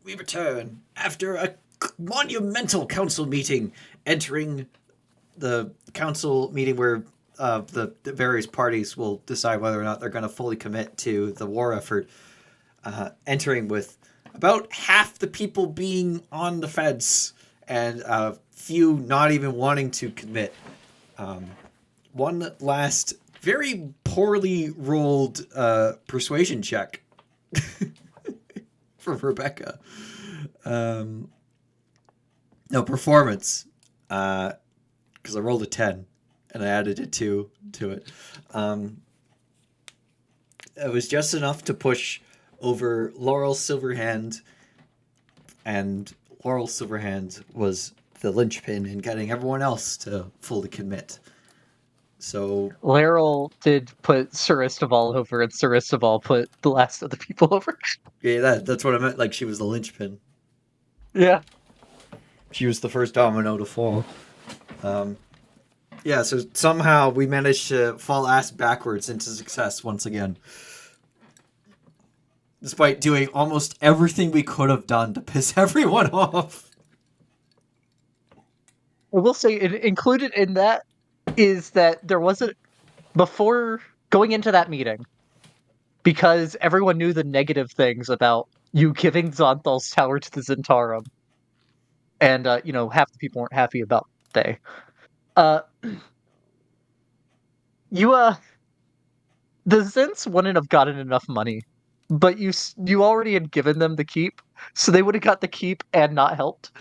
we return after a monumental council meeting, entering the council meeting where the various parties will decide whether or not they're going to fully commit to the war effort, entering with about half the people being on the fence and a few not even wanting to commit. One last very poorly rolled persuasion check for Rebecca. No, performance. Because I rolled a 10 and I added a 2 to it. It was just enough to push over Laurel Silverhand, and Laurel Silverhand was the linchpin in getting everyone else to fully commit. So Laurel did put Sir Estival over, and Sir Estival put the last of the people over. yeah, that's what I meant. Like, she was the linchpin. Yeah. She was the first domino to fall. Yeah, so somehow we managed to fall ass backwards into success once again. Despite doing almost everything we could have done to piss everyone off. I will say, included in that is that there wasn't, before going into that meeting, because everyone knew the negative things about you giving Zonthal's tower to the Zentarum, and, half the people weren't happy about they. You, the Zents wouldn't have gotten enough money, but you already had given them the keep, so they would have got the keep and not helped.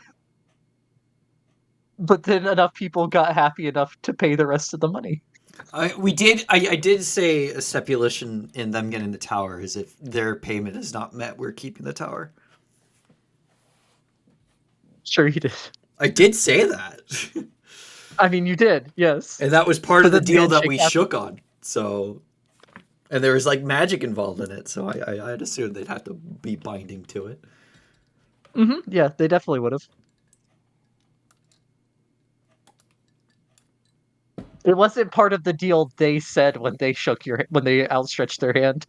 But then enough people got happy enough to pay the rest of the money. I did say a stipulation in them getting the tower is if their payment is not met, we're keeping the tower. Sure, you did. I did say that. I mean, you did, yes. And that was part But of the then the deal that handshake we happened. shook on. So, and there was like magic involved in it, so I'd assumed they'd have to be binding to it. Yeah, they definitely would have. It wasn't part of the deal they said when they outstretched their hand.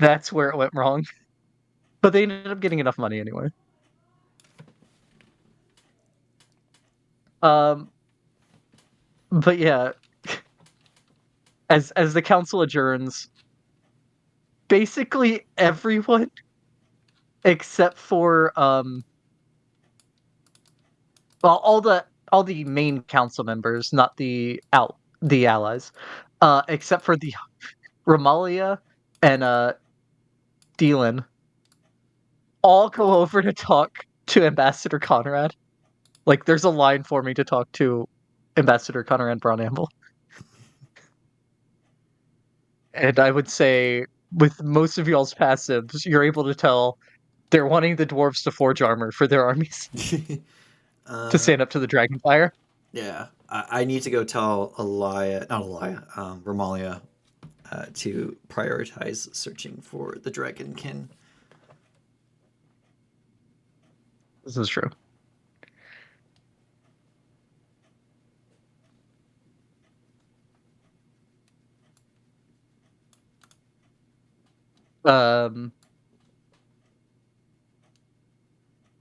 That's where it went wrong. But they ended up getting enough money anyway. Um, but yeah, as the council adjourns, basically everyone except for well, all the main council members, not the allies, except for the Romalia and Dylan, all go over to talk to Ambassador Conrad. Like, there's a line for me to talk to Ambassador Conrad Brownamble. And I would say, with most of y'all's passives, you're able to tell they're wanting the dwarves to forge armor for their armies to stand up to the Dragonfire. Yeah, I need to go tell Romalia, to prioritize searching for the Dragonkin. This is true.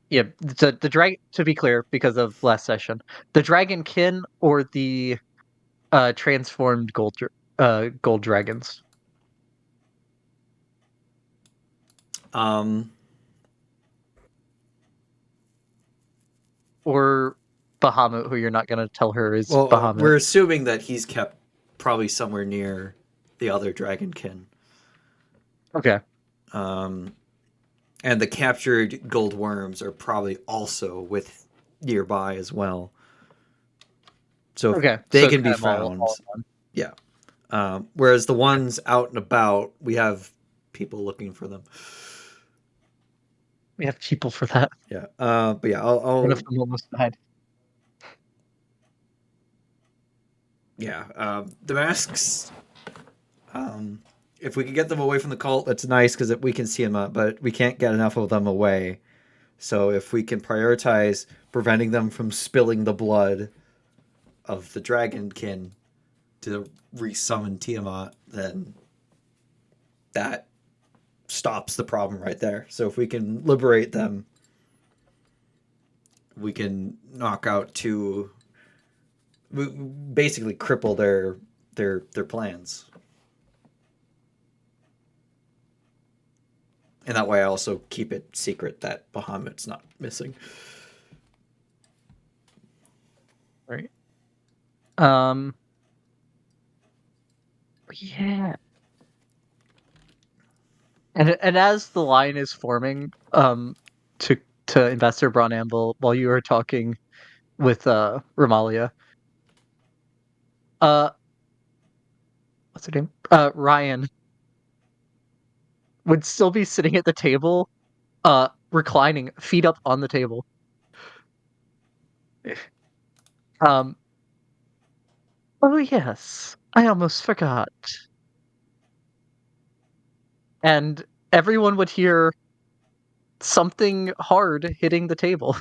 Yeah, the dragon. To be clear, because of last session, the Dragonkin or the transformed gold dragons. Or Bahamut, who you're not going to tell her is Well, Bahamut. we're assuming that he's kept probably somewhere near the other Dragonkin. Okay. And the captured gold worms are probably also with nearby as well. So Okay. they So can kind be of found. all in one. Yeah. Whereas the ones out and about, we have people looking for them. We have people for that. Yeah. But yeah, One I'll of them almost died. yeah. The masks. If we can get them away from the cult, that's nice because we can see them up, but we can't get enough of them away. So if we can prioritize preventing them from spilling the blood of the Dragonkin to resummon Tiamat, then that stops the problem right there. So if we can liberate them, we can knock out basically cripple their plans. And that way I also keep it secret that Bahamut's not missing. Right. Yeah. And as the line is forming, to Investor Braun Amble, while you were talking with Romalia, uh, what's her name? Ryan would still be sitting at the table, reclining, feet up on the table. Um, oh yes, I almost forgot. And everyone would hear something hard hitting the table.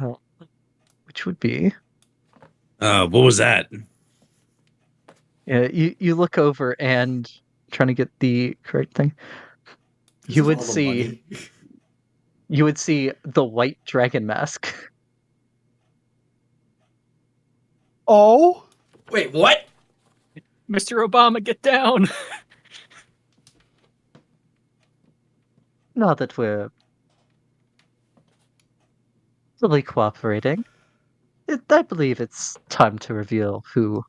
Oh, which would be, What was that? yeah, you look over and trying to get the correct thing. Is You it would all the see money? you would see the white dragon mask. Oh, Wait, what? Mr. Obama, get down! Now that we're fully cooperating, I believe it's time to reveal who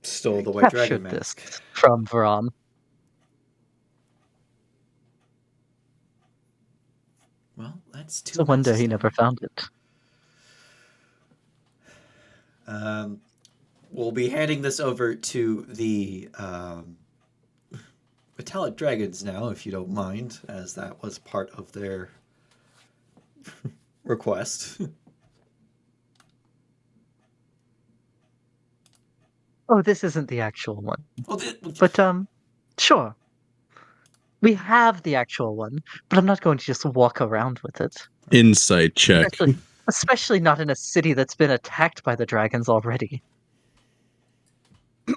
Stole the white dragon captured this mask. from Varan. Well, that's It's two a wonder masks he down. never found it. We'll be handing this over to the metallic dragons now, if you don't mind, as that was part of their request. Oh, this isn't the actual one. Well, But sure. We have the actual one, but I'm not going to just walk around with it. Insight check. Especially not in a city that's been attacked by the dragons already.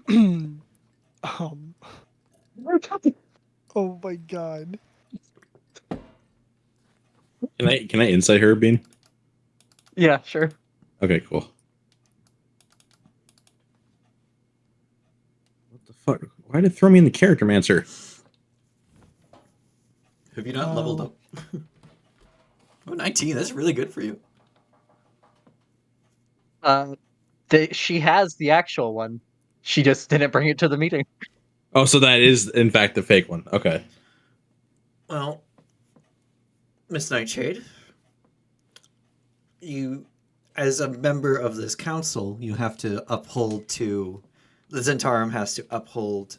um, oh my god. Can I insight her, Bean? Yeah, sure. Okay, cool. What the fuck? Why did it throw me in the character mancer? have you not leveled up? Oh, 19. That's really good for you. She has the actual one. She just didn't bring it to the meeting. Oh, so that is in fact the fake one. Okay. Well, Miss Nightshade, you, as a member of this council, you have to uphold to. The Zentarum has to uphold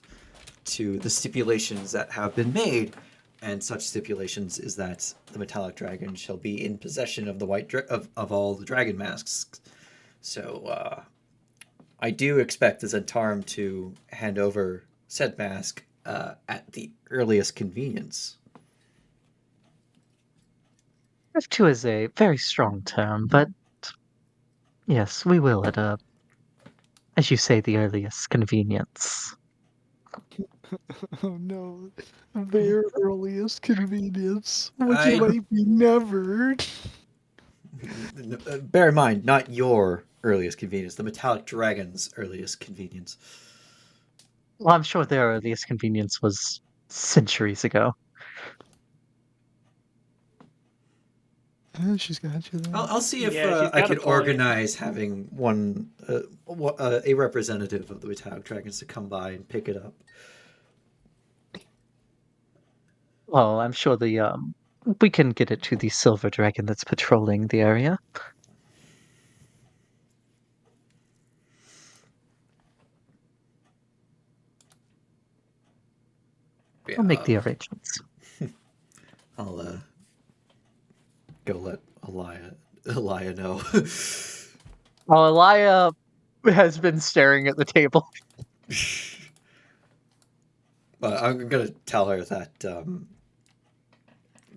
to the stipulations that have been made, and such stipulations is that the metallic dragon shall be in possession of the of all the dragon masks. So I do expect the Zentarum to hand over said mask at the earliest convenience. F2 is a very strong term, but yes, we will at as you say, the earliest convenience. Oh no. Their earliest convenience, which I might be never. bear in mind, not your earliest convenience, the metallic dragon's earliest convenience. Well, I'm sure their earliest convenience was centuries ago. She's got you there. I'll see if Yeah, she's I got a could point. organize having one a representative of the metallic dragons to come by and pick it up. Well, I'm sure we can get it to the silver dragon that's patrolling the area. Yeah, I'll make the arrangements. I'll go let Elia know. Oh, Elia has been staring at the table. But I'm gonna tell her that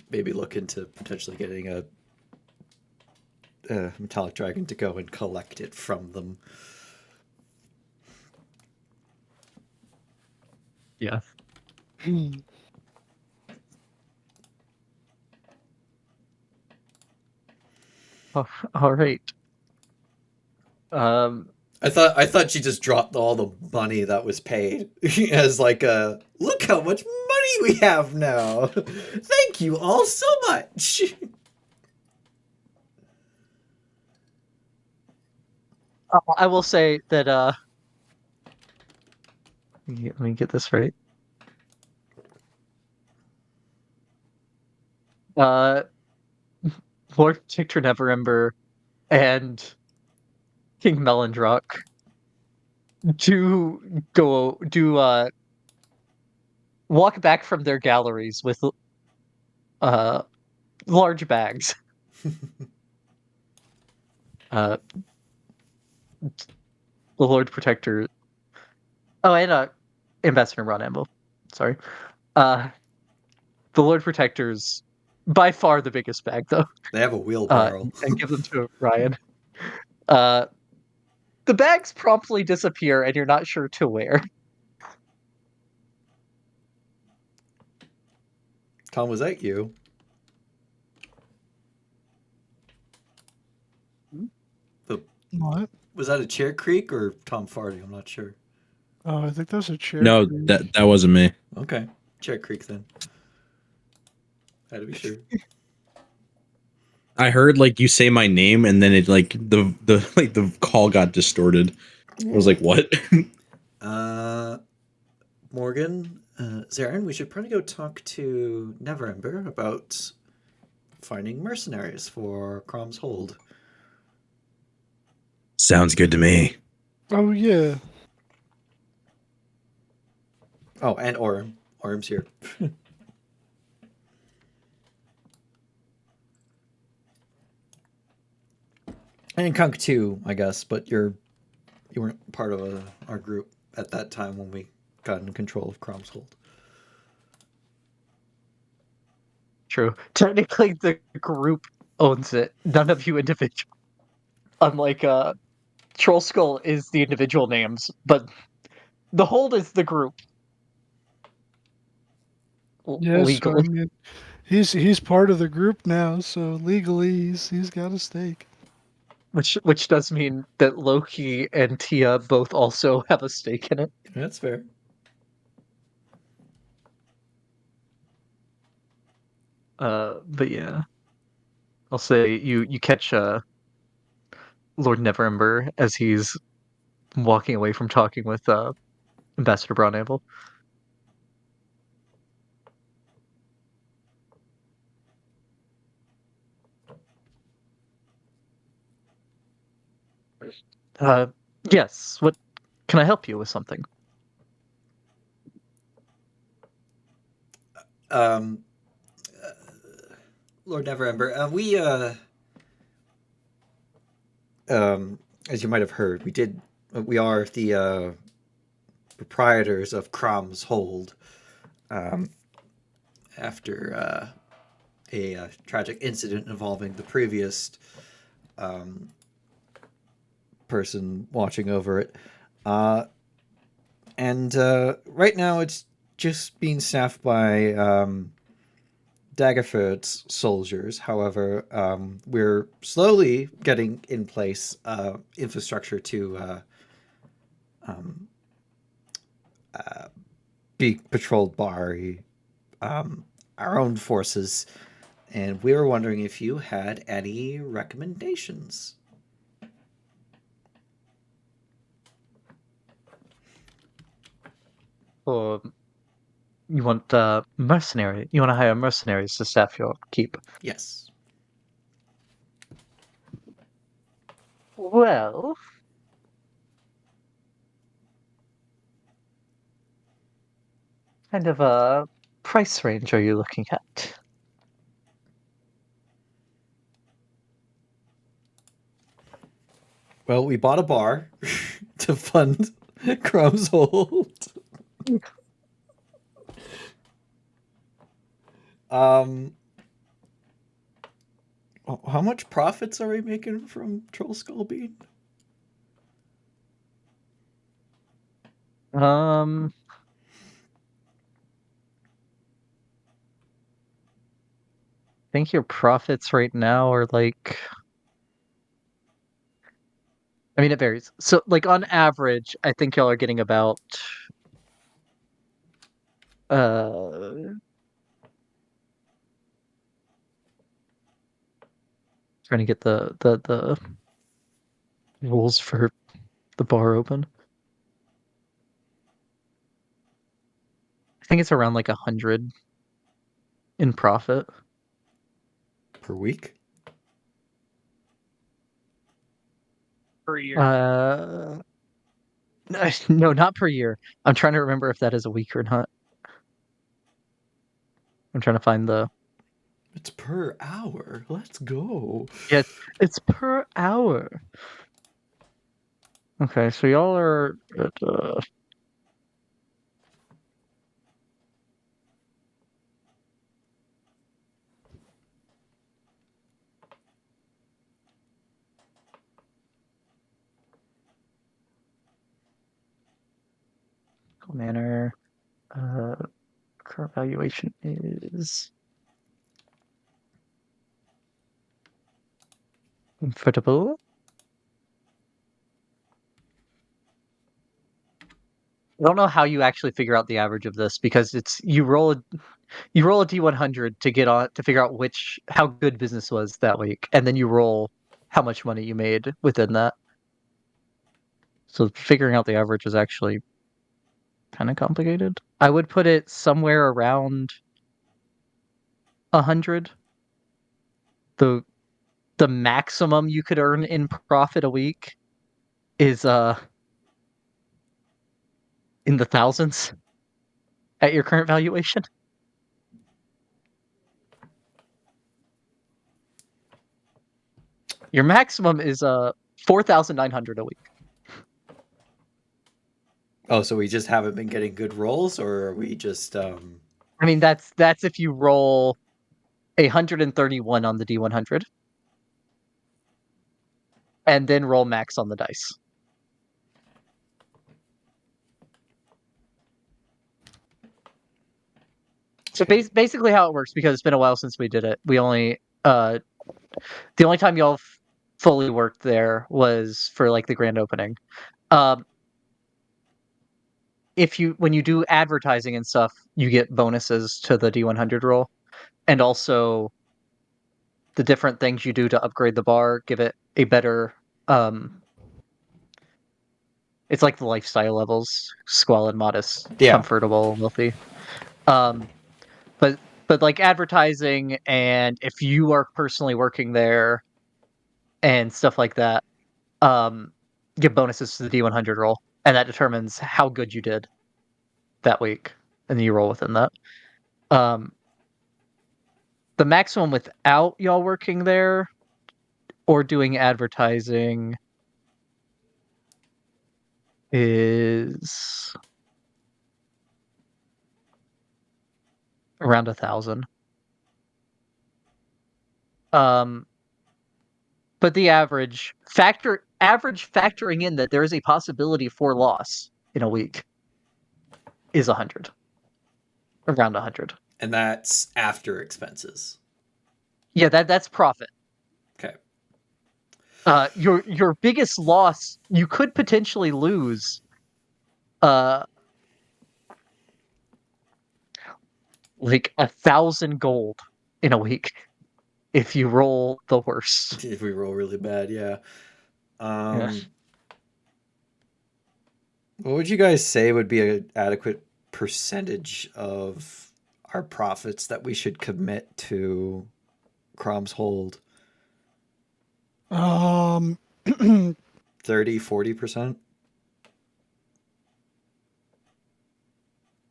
maybe look into potentially getting a metallic dragon to go and collect it from them. Yeah. Oh, all right. I thought she just dropped all the money that was paid as like a look how much money we have now. Thank you all so much. I will say that let me get this right. Uh, Lord Tictor Neverember and King Melondrock do walk back from their galleries with uh large bags. Uh, the Lord Protector. Oh, and Ambassador Ron Amble. Sorry. Uh, the Lord Protector's by far the biggest bag, though. They have a wheelbarrow. And give them to Ryan. The bags promptly disappear, and you're not sure to where. Tom, was that you? What? Was that a chair creak or Tom farting? I'm not sure. Oh, I think that's a chair. No, creak. that wasn't me. Okay, chair creak then. Had to be sure. I heard like you say my name, and then it like the call got distorted. I was like, what? Morgan, Zarin, we should probably go talk to Neverember about finding mercenaries for Crom's Hold. Sounds good to me. Oh yeah. Oh, and Orm. Orm's here. And Kunk too, I guess, but you weren't part of our group at that time when we got in control of Crom's Hold. True. Technically, the group owns it. None of you individual. Unlike Troll Skull is the individual names, but the hold is the group. Yes, I Legally. mean, he's part of the group now, so legally he's got a stake. Which does mean that Loki and Tia both also have a stake in it. That's fair. But yeah. I'll say you catch Lord Neverember as he's walking away from talking with Ambassador Brownable. Uh, yes. What can I help you with something? Um, Lord Neverember, as you might have heard, we are the proprietors of Crom's Hold. After a tragic incident involving the previous person watching over it. And right now it's just being staffed by Daggerford's soldiers. However, we're slowly getting in place infrastructure to be patrolled by our own forces. And we were wondering if you had any recommendations. Or you want mercenary? You want to hire mercenaries to staff your keep? Yes. Well, kind of a price range are you looking at? Well, we bought a bar to fund Crumb's Hold. Um, how much profits are we making from Troll Skull Bean? Um, think your profits right now are like, I mean, it varies. So, like on average, I think y'all are getting about uh trying to get the rules for the bar open. I think it's around like 100 in profit. Per week? Per year. No, not per year. I'm trying to remember if that is a week or not. I'm trying to find the. It's per hour. Let's go. Yeah, it's per hour. Okay, so y'all are at, manner. Current valuation is comfortable. I don't know how you actually figure out the average of this because it's you roll a D100 to get on to figure out how good business was that week, and then you roll how much money you made within that. So figuring out the average is actually kind of complicated. I would put it somewhere around 100. The the maximum you could earn in profit a week is in the thousands at your current valuation. Your maximum is 4,900 a week. Oh, so we just haven't been getting good rolls, or are we just I mean that's if you roll 131 on the D100 and then roll max on the dice. So basically how it works, because it's been a while since we did it, we only the only time y'all fully worked there was for like the grand opening. Um, when you do advertising and stuff, you get bonuses to the D100 roll, and also the different things you do to upgrade the bar give it a better. It's like the lifestyle levels: squalid, modest, Yeah. comfortable, wealthy. Um, but like advertising, and if you are personally working there and stuff like that, give bonuses to the D100 roll, and that determines how good you did that week, and then you roll within that. Um, the maximum without y'all working there or doing advertising is around 1,000. Um, but the average factoring in that there is a possibility for loss in a week is 100, around 100. and that's after expenses. Yeah, that's profit. Okay. Your biggest loss, you could potentially lose like 1,000 gold in a week if you roll the worst. If we roll really bad, yeah. Yes. What would you guys say would be an adequate percentage of our profits that we should commit to Crom's hold? Um, 30, 40%?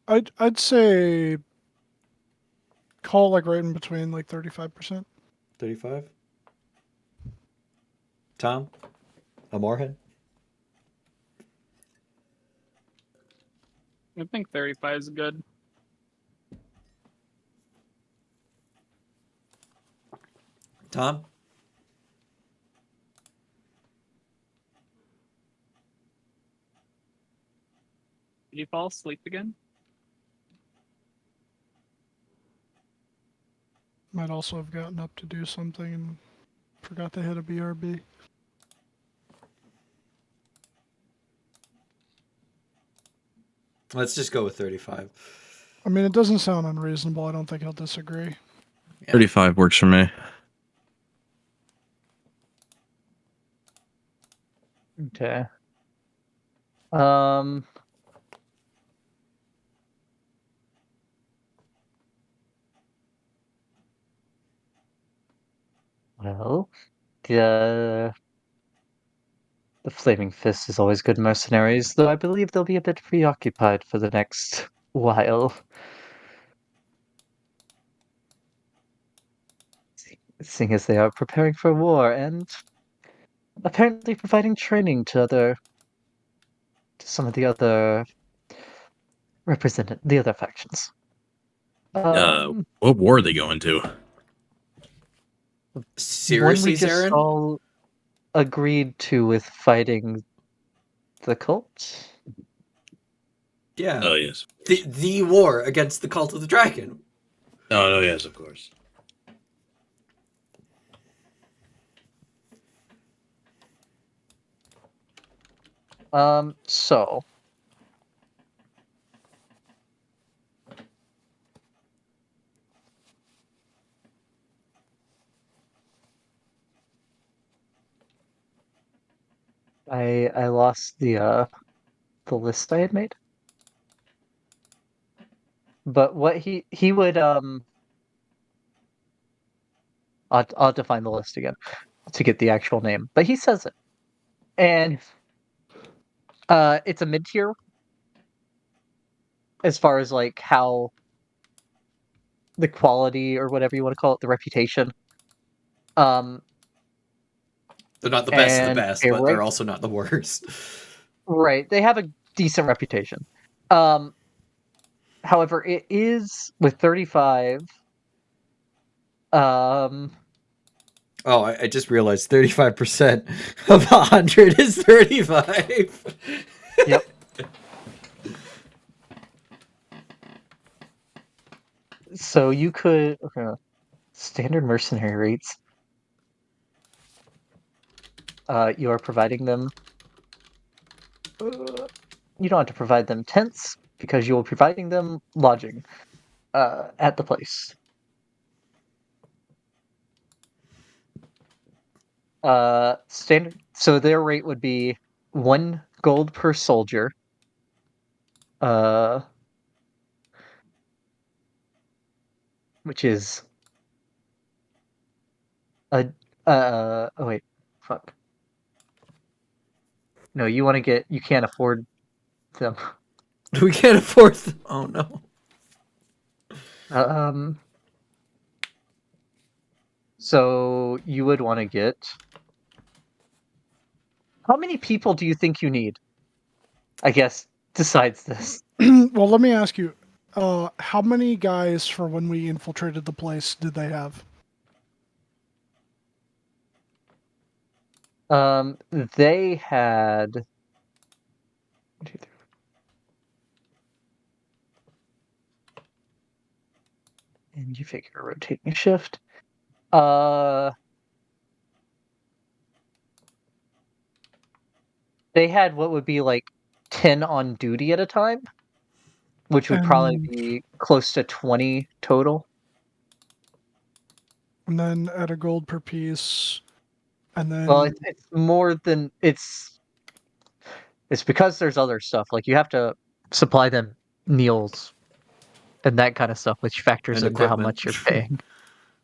I'd say call like right in between like 35%. 35? Tom? A moorhead? I think 35 is good. Tom? Did you fall asleep again? Might also have gotten up to do something and forgot they had a BRB. Let's just go with 35. I mean, it doesn't sound unreasonable. I don't think he'll disagree. Yeah. 35 works for me. Okay. Um. Well, the Flaming Fist is always good mercenaries, though I believe they'll be a bit preoccupied for the next while. Seeing as they are preparing for war and apparently providing training to some of the other the other factions. What war are they going to? One we Seriously, just Zarin? all agreed to with fighting the cult. Yeah. Oh, yes. The war against the Cult of the Dragon. Oh, no, yes, of course. So I lost the list I had made. But what he would I'll define the list again to get the actual name. But he says it. And it's a mid-tier as far as like how the quality or whatever you want to call it, the reputation. They're not the best of the And best, a but they're rank, also not the worst. right. They have a decent reputation. Um However, it is with 35 um Oh, I just realized 35% of 100 is 35. yep. So you could standard mercenary rates. You are providing them. You don't have to provide them tents because you are providing them lodging at the place. Standard. So their rate would be 1 gold per soldier. Uh, which is a oh wait, fuck. No, you can't afford them. We can't afford them. Oh no. Um, so you would want to get. How many people do you think you need? I guess besides this. Well, let me ask you, how many guys for when we infiltrated the place did they have? They had. 1, 2, 3. And you figure a rotating shift. They had what would be like 10 on duty at a time, which would probably And, be close to 20 total. and then at a gold per piece, and Well, then it's more than it's because there's other stuff. Like you have to supply them meals and that kind of stuff, which factors And into how equipment. much you're paying.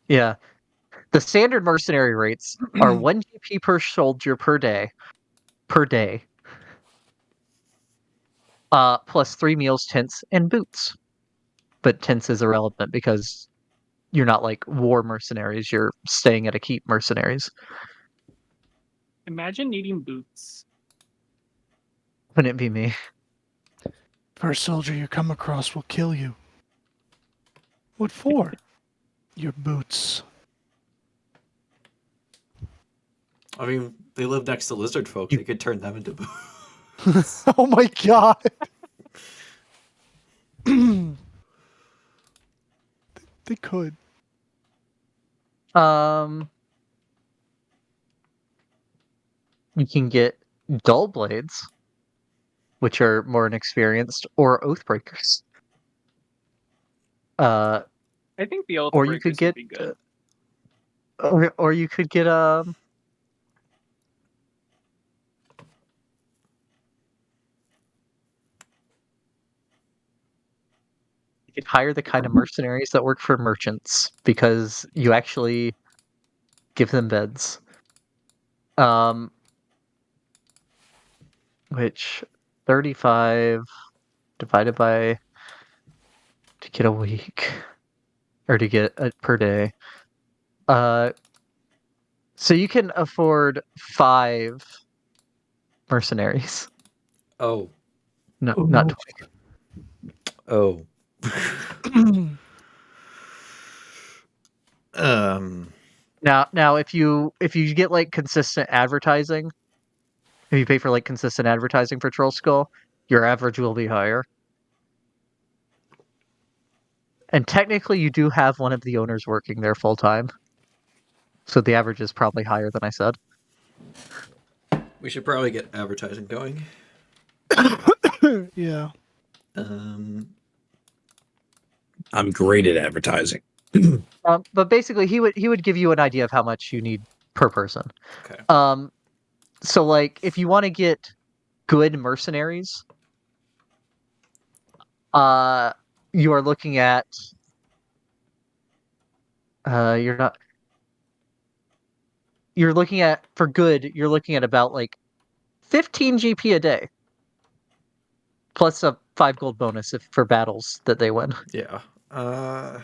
Yeah. The standard mercenary rates are 1 GP per soldier per day. Plus 3 meals, tents, and boots. But tents is irrelevant because you're not like war mercenaries. You're staying at a keep mercenaries. Imagine needing boots. Wouldn't it be me? first soldier you come across will kill you. What for? Your boots. I mean, they live next to lizard folk. They could turn them into boots. Oh my god! They could. You can get dull blades, which are more inexperienced, or oathbreakers. I think the Or you could Oathbreakers would get, be good. or you could get you could hire the kind of mercenaries that work for merchants because you actually give them beds. Which 35 divided by to get a week or to get a per day. So you can afford 5 mercenaries. Oh. No, not 20. Oh. um. Now if you get like consistent advertising, if you pay for like consistent advertising for Troll Skull, your average will be higher. And technically you do have one of the owners working there full time. So the average is probably higher than I said. We should probably get advertising going. Yeah. I'm great at advertising. But basically he would give you an idea of how much you need per person. Okay. So like if you want to get good mercenaries, you are looking at you're not you're looking at for good, you're looking at about like 15 GP a day. Plus a 5 gold bonus if for battles that they win. Yeah. Can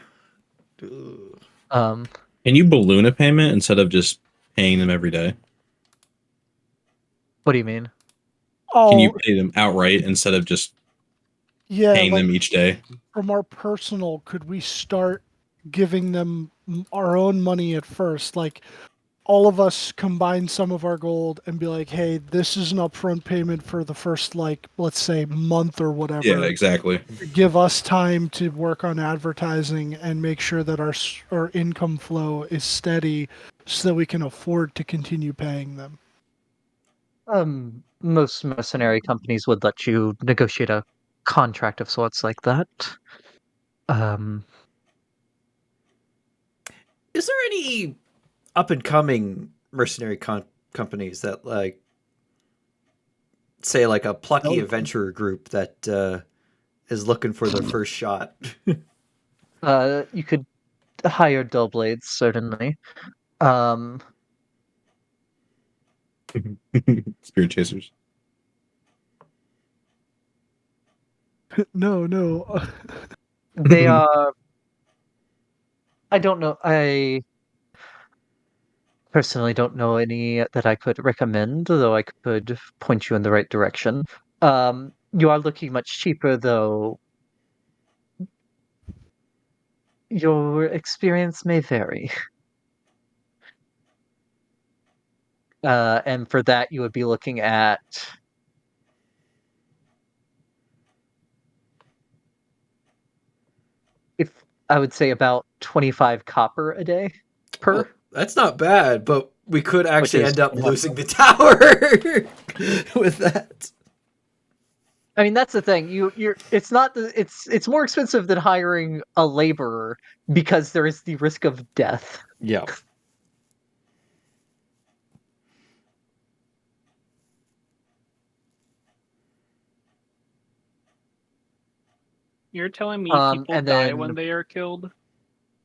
you balloon a payment instead of just paying them every day? What do you mean? Can you Oh, pay them outright instead of just yeah. paying Like them each day? from our personal, could we start giving them our own money at first? Like all of us combine some of our gold and be like, hey, this is an upfront payment for the first, like, let's say month or whatever. Yeah, exactly. Give us time to work on advertising and make sure that our income flow is steady so that we can afford to continue paying them. Most mercenary companies would let you negotiate a contract of sorts like that. Is there any up and coming mercenary companies that like say like a plucky adventurer group that is looking for their first shot? You could hire dull blades, certainly. Spirit chasers. No. They are. I don't know. I personally don't know any that I could recommend, though I could point you in the right direction. You are looking much cheaper, though. Your experience may vary. And for that, you would be looking at if I would say about 25 copper a day per. Well, that's not bad, but we could actually is end up pretty losing the tower with that. I mean, that's the thing. You're. It's not the. It's more expensive than hiring a laborer because there is the risk of death. Yeah. You're telling me people And die then when they are killed?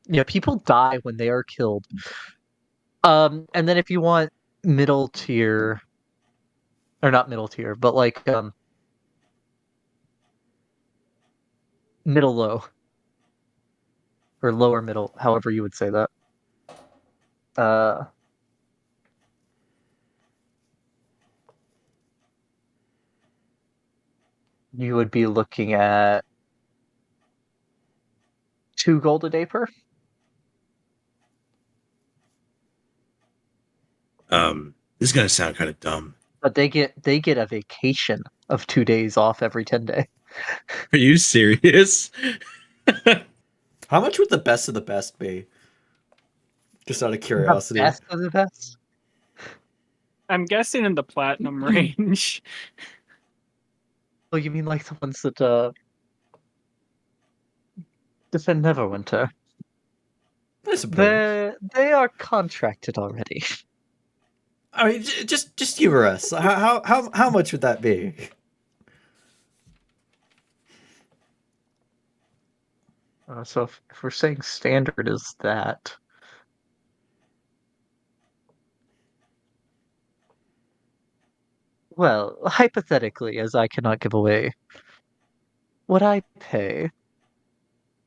yeah, people die when they are killed. And then if you want middle tier, or not middle tier, but like middle low or lower middle, however you would say that. You would be looking at 2 gold a day per. This is gonna sound kind of dumb. But they get a vacation of 2 days off every 10 day. Are you serious? How much would the best of the best be? Just out of The curiosity. best of the best. I'm guessing in the platinum range. Oh, you mean like the ones that defend Neverwinter? I suppose. They are contracted already. I mean, just humor us. How much would that be? So if we're saying standard is that, well, hypothetically, as I cannot give away what I pay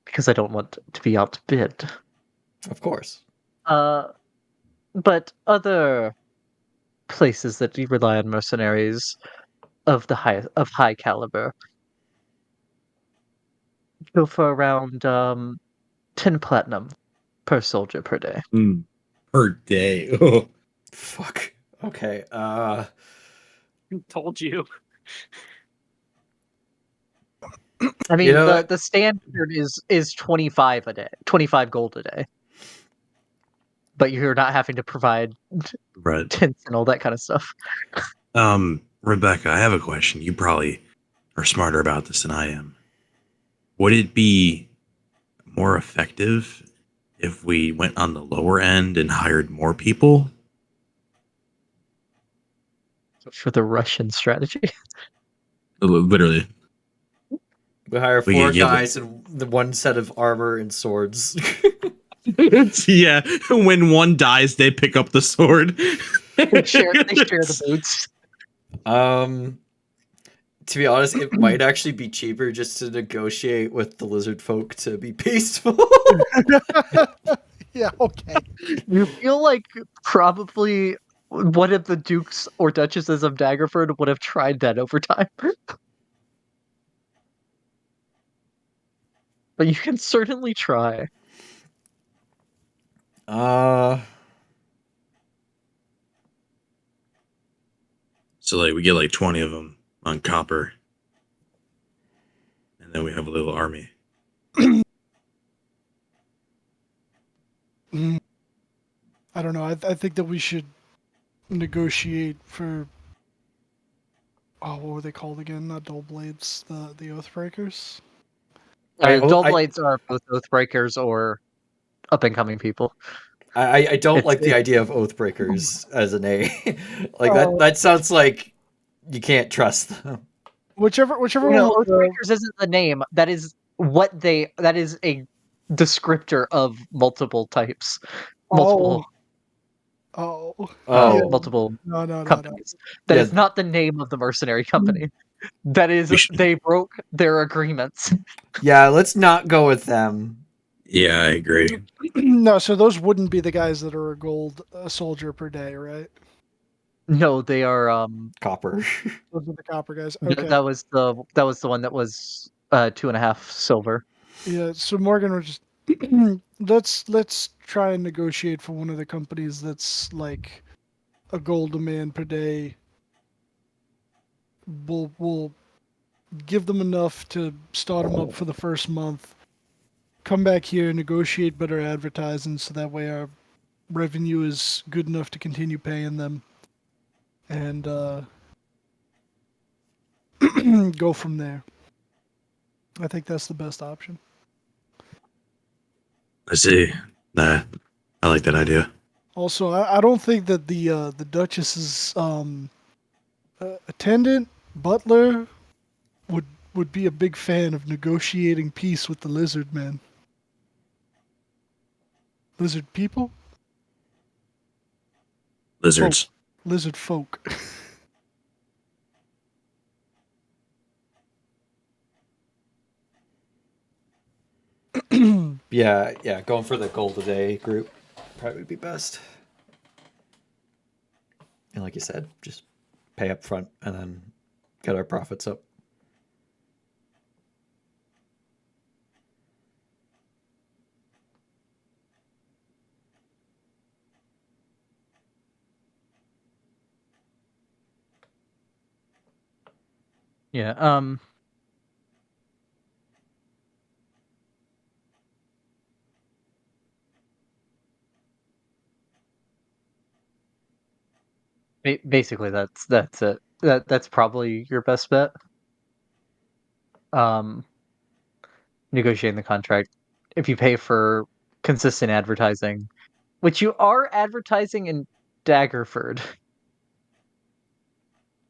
because I don't want to be outbid. Of course. Uh, but other places that do rely on mercenaries of high caliber go for around 10 platinum per soldier per day. Per day. Oh. Fuck. Okay. Told you. I mean, You know, the standard is 25 a day, 25 gold a day. But you're not having to provide Right. tints and all that kind of stuff. Rebecca, I have a question. You probably are smarter about this than I am. Would it be more effective if we went on the lower end and hired more people? For the Russian strategy. Literally. we hire We four could get like, guys and the one set of armor and swords. Yeah, when one dies, they pick up the sword. They share the boots. To be honest, it might actually be cheaper just to negotiate with the lizard folk to be peaceful. Yeah, okay. You feel like probably one of the dukes or duchesses of Daggerford would have tried that over time. But you can certainly try. uh, so like we get like 20 of them on copper. And then we have a little army. Mm, I don't know. I think that we should negotiate for. Oh, what were they called again? Not Dull Blades, the Oathbreakers. Dull Blades are both Oathbreakers or up and coming people. I don't It's like the idea of Oathbreakers as a name. Like Oh. that sounds like you can't trust them. Whichever no, one. Oathbreakers isn't the name. That is that is a descriptor of multiple types. Multiple Oh. Oh, multiple No. companies. That is yeah, not the name of the mercenary company. That is We should- they broke their agreements. yeah. Let's not go with them. Yeah, I agree. No, so those wouldn't be the guys that are a gold soldier per day, right? No, they are Copper. Those are the copper guys. Okay. that was the one that was 2.5 silver. Yeah. So Morgan, we're just let's try and negotiate for one of the companies that's like a gold a man per day. We'll give them enough to start them up for the first month. Come back here, negotiate better advertising, so that way our revenue is good enough to continue paying them, and go from there. I think that's the best option. I see. Nah, I like that idea. Also, I don't think that the Duchess's attendant butler would be a big fan of negotiating peace with the lizard men. Lizard people? Lizards. Lizard folk. Yeah. Going for the gold a day group probably would be best. And like you said, just pay up front and then get our profits up. Yeah. Basically, that's it. That's probably your best bet. Um, negotiating the contract. If you pay for consistent advertising, which you are advertising in Daggerford.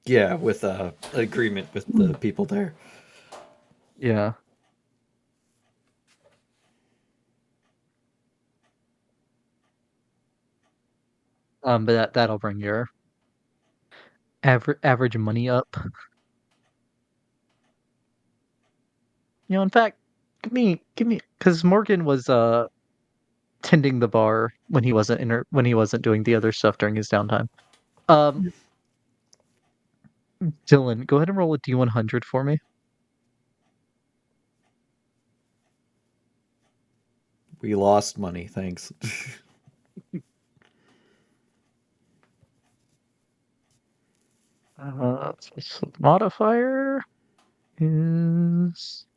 Yeah, with agreement with the people there. Yeah. But that'll bring your average money up. In fact, give me, because Morgan was tending the bar when he wasn't when he wasn't doing the other stuff during his downtime. Um, Yeah. Dylan, go ahead and roll a D100 for me. We lost money, thanks. So modifier is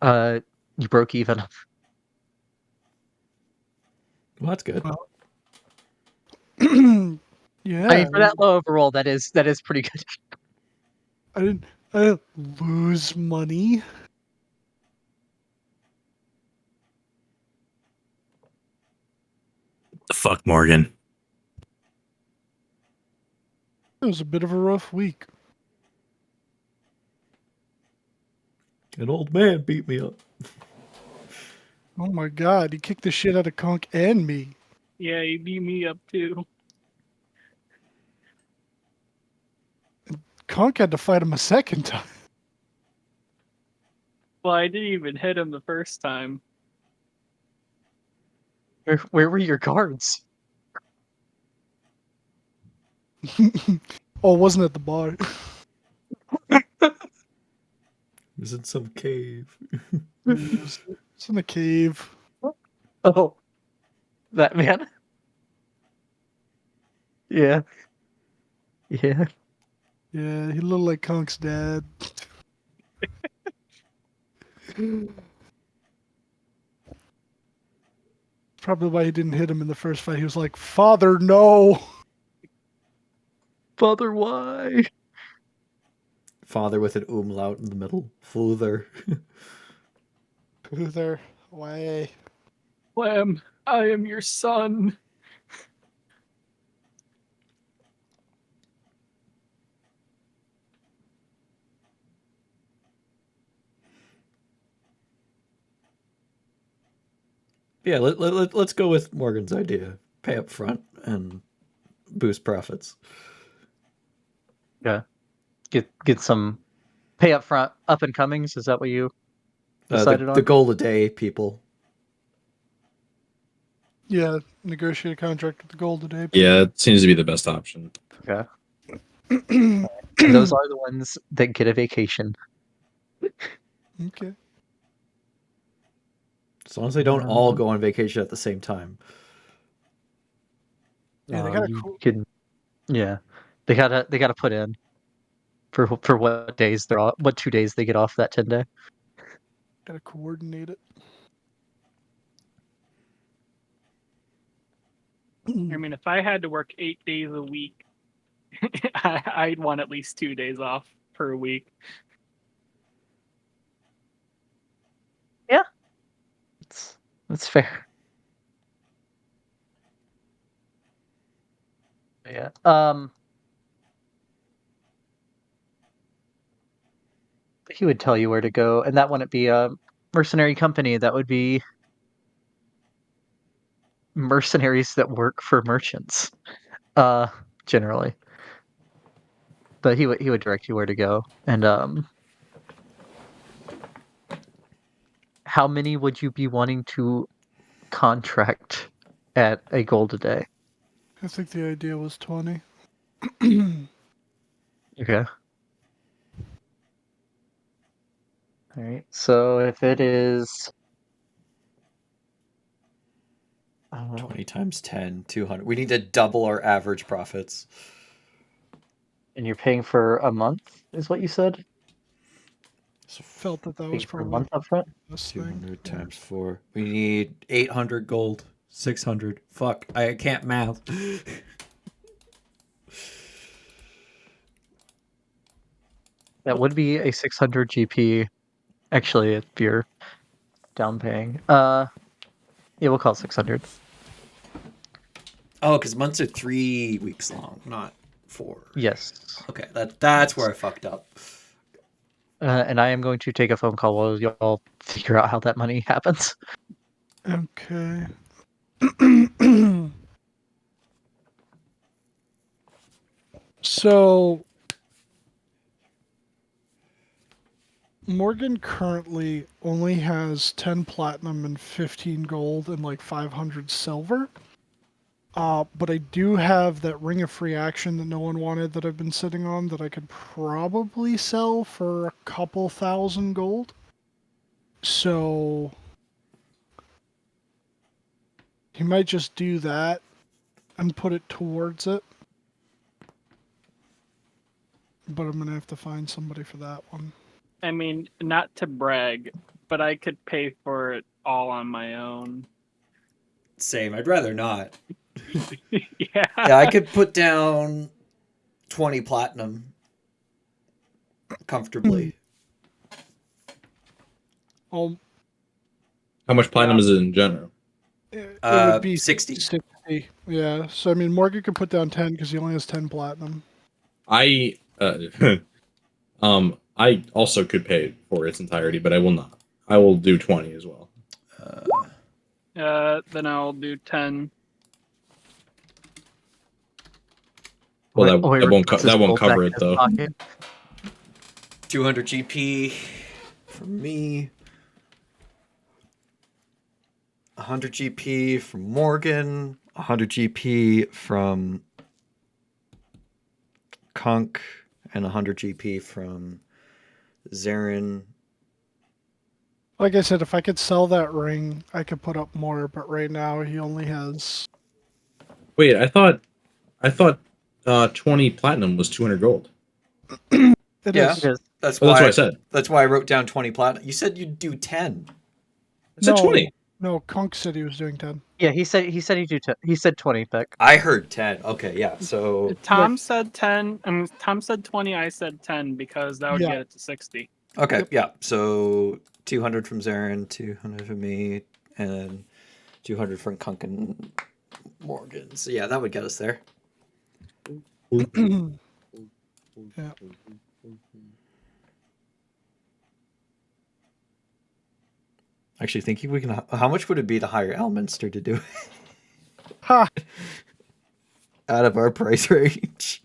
oh, you broke even. Well, that's good. Well, I mean, yeah, for that low overall, that is pretty good. I didn't lose money. The fuck, Morgan. It was a bit of a rough week. An old man beat me up. Oh my god, he kicked the shit out of Conk and me. Yeah, he beat me up too. Conk had to fight him a second time. Well, I didn't even hit him the first time. Where were your guards? Oh, it wasn't at the bar. It was in some cave. It's in a cave. Oh, that man. Yeah, yeah. Yeah, he looked like Conk's dad. Probably why he didn't hit him in the first fight. He was like, "Father, no." Father, why? Father with an umlaut in the middle. Father. There, why? Clem, I am your son. Yeah, let's go with Morgan's idea. Pay up front and boost profits. Yeah, get some pay up front, up and comings. Is that what you The decided the on? goal a day people. Yeah, negotiate a contract with the gold today. Yeah, it seems to be the best option. Yeah, and those are the ones that get a vacation. Okay. As long as they don't all Um, go on vacation at the same time. Yeah, they got a you cool. can, yeah, they gotta put in for what days they're off, what 2 days they get off that 10 day. Gotta coordinate it. I mean, if I had to work 8 days a week, I'd want at least 2 days off per week. Yeah, that's fair. Yeah. He would tell you where to go, and that wouldn't be a mercenary company. That would be mercenaries that work for merchants, uh, generally. But he would direct you where to go. And how many would you be wanting to contract at a gold a day? I think the idea was 20. Okay. All right. So if it is 20 times 10, 200. We need to double our average profits. And you're paying for a month, is what you said? So Felt that Paying was for a probably month up front? this thing. 200 Yeah. times 4. We need 800 gold. 600. Fuck, I can't math. That would be a 600 GP. Actually, if you're down paying. Yeah, we'll call it 600. Oh, because months are 3 weeks long, not 4. Yes. Okay, that's where I fucked up. And I am going to take a phone call while y'all figure out how that money happens. Okay. So Morgan currently only has 10 platinum and 15 gold and like 500 silver. But I do have that ring of free action that no one wanted that I've been sitting on that I could probably sell for a couple thousand gold. So he might just do that and put it towards it. But I'm going to have to find somebody for that one. I mean, not to brag, but I could pay for it all on my own. Same, I'd rather not. Yeah. Yeah, I could put down 20 platinum comfortably. Oh, How much platinum is it in general? it would be 60. 60. Yeah. So, I mean, Morgan could put down 10 because he only has 10 platinum. I I also could pay for its entirety, but I will not. I will do 20 as well. Then I'll do 10. Well, Wait, that won't cover it his though. pocket. 200 GP for me. 100 GP from Morgan. 100 GP from Kunk. And 100 GP from Zarin. Like I said, if I could sell that ring, I could put up more. But right now, he only has. Wait, I thought 20 platinum was 200 gold. It Yeah. is. It is. That's Well, why that's what I said. That's why I wrote down 20 platinum. You said you'd do 10. I said 20. No, Kunk said he was doing 10. Yeah, he said he'd do 10. He said 20, Beck. I heard 10. Okay, yeah. So Tom said 10. I mean, Tom said 20. I said 10 because that would Yeah. get it to 60. okay, Yep. yeah. So 200 from Zarin, 200 from me, and 200 from Kunk and Morgan. So yeah, that would get us there. Yeah. Actually, thinking we can. How much would it be to hire Elminster to do it Ha! out of our price range?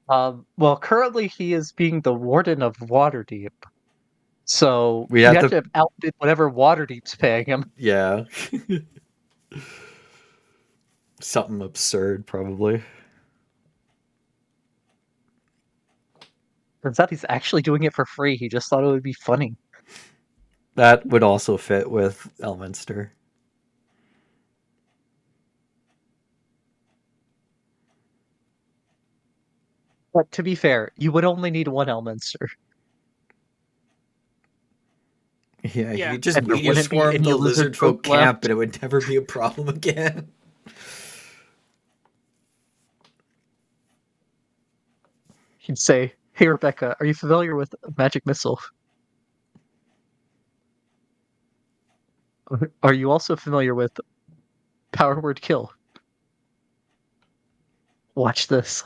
Well, currently he is being the warden of Waterdeep. So We you have have to- to outbid whatever Waterdeep's paying him. Yeah. Something absurd, probably. Turns out he's actually doing it for free. He just thought it would be funny. That would also fit with Elminster. But to be fair, you would only need one Elminster. Yeah, Yeah. you just And there media wouldn't be swarm any the lizard lizard folk folk left. camp and it would never be a problem again. He'd say, "Hey Rebecca, are you familiar with Magic Missile? Are you also familiar with Power Word Kill? Watch this."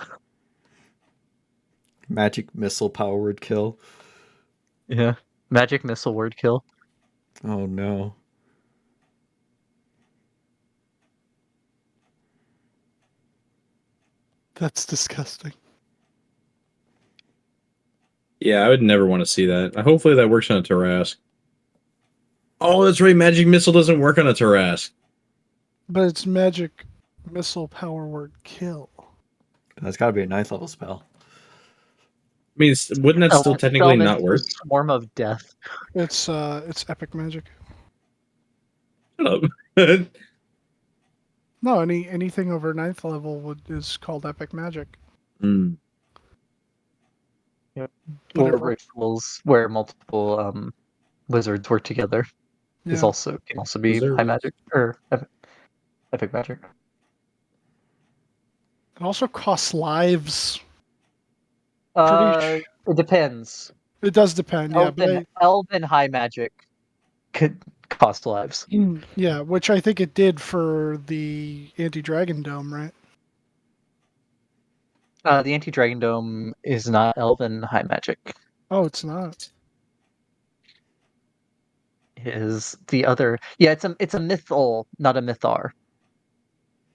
Magic missile power word kill. Yeah. Magic Missile Word Kill. Oh no. That's disgusting. Yeah, I would never want to see that. Hopefully that works on a Tarask. Oh, that's right. Magic Missile doesn't work on a Tarask. But it's magic missile power word kill. That's gotta be a 9th level spell. mean, wouldn't that still technically Summons not the work? Swarm of Death. It's epic magic. Shut up. No, anything over 9th level is called epic magic. Hmm. Or Whatever. rituals where multiple wizards work together Yeah. can also be high Wizards. magic or epic magic. It also costs lives. Pretty It depends. It does depend, yeah. But Elven high magic could cost lives. yeah, which I think it did for the Anti-Dragon Dome, right? The Anti-Dragon Dome is not Elven high magic. Oh, it's not. It is the other? Yeah, it's a mythal, not a mythar.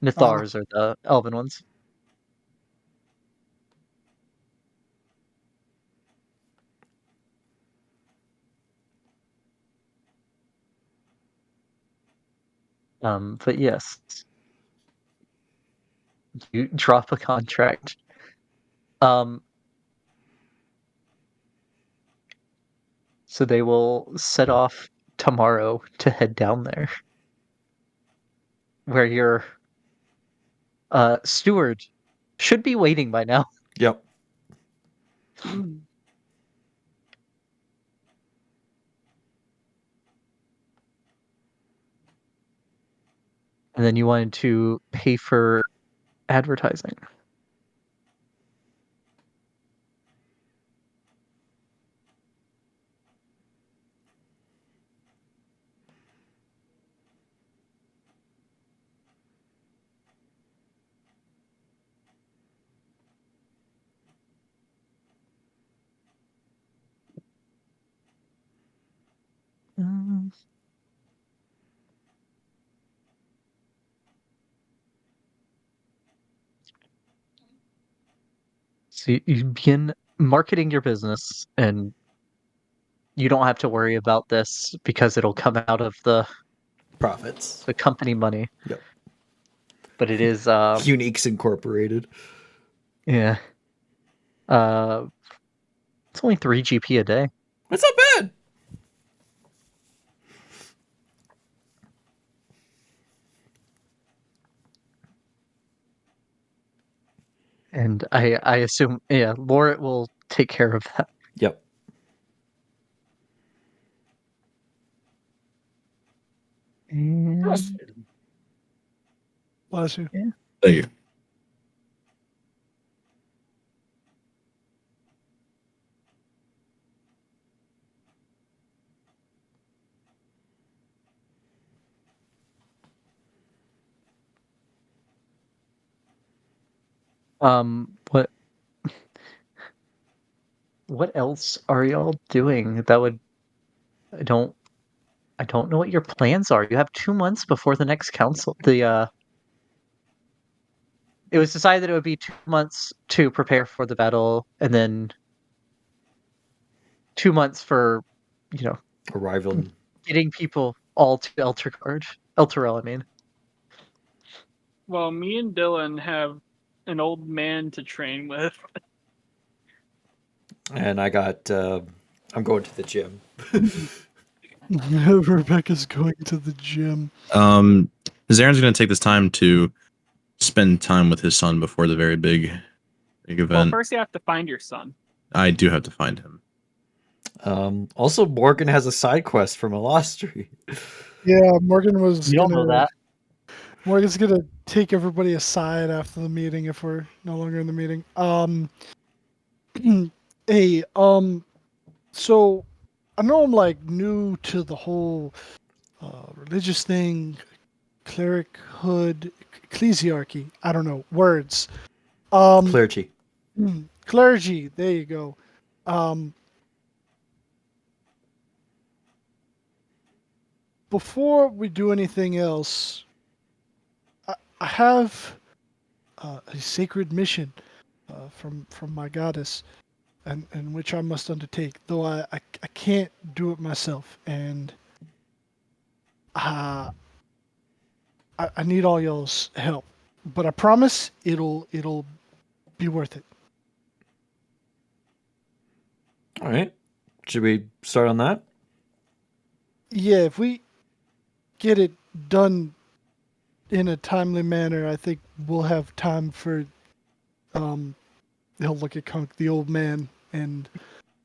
Mythars are the Elven ones. But yes, you drop a contract. So they will set off tomorrow to head down there, where your steward should be waiting by now. Yep. And then you wanted to pay for advertising. So you begin marketing your business, and you don't have to worry about this because it'll come out of the Profits. company money. Yep. But it is Uniques Incorporated. yeah. It's only 3 GP a day. That's not bad. And I assume Laura will take care of that. Yep. And Bless you. Thank you. what else are y'all doing that would I don't know what your plans are. You have 2 months before the next council. It was decided that it would be 2 months to prepare for the battle, and then 2 months for, Arrival. getting people all to Elturel, I mean. Well, me and Dylan have an old man to train with. And I got. I'm going to the gym. Rebecca's going to the gym. Zaren's going to take this time to spend time with his son before the very big Well, event. first you have to find your son. I do have to find him. Also, Morgan has a side quest from Eilistraee. Yeah, Morgan was You don't know that. Morgan's gonna take everybody aside after the meeting if we're no longer in the meeting. Hey, so I know I'm like new to the whole religious thing, clerichood, ecclesiarchy. I don't know words. Clergy. Clergy. There you go. Before we do anything else, I have a sacred mission from my goddess, and which I must undertake. Though I can't do it myself, and I need all y'all's help. But I promise it'll be worth it. All right. Should we start on that? Yeah, if we get it done in a timely manner, I think we'll have time for. He'll look at Kunk, the old man, and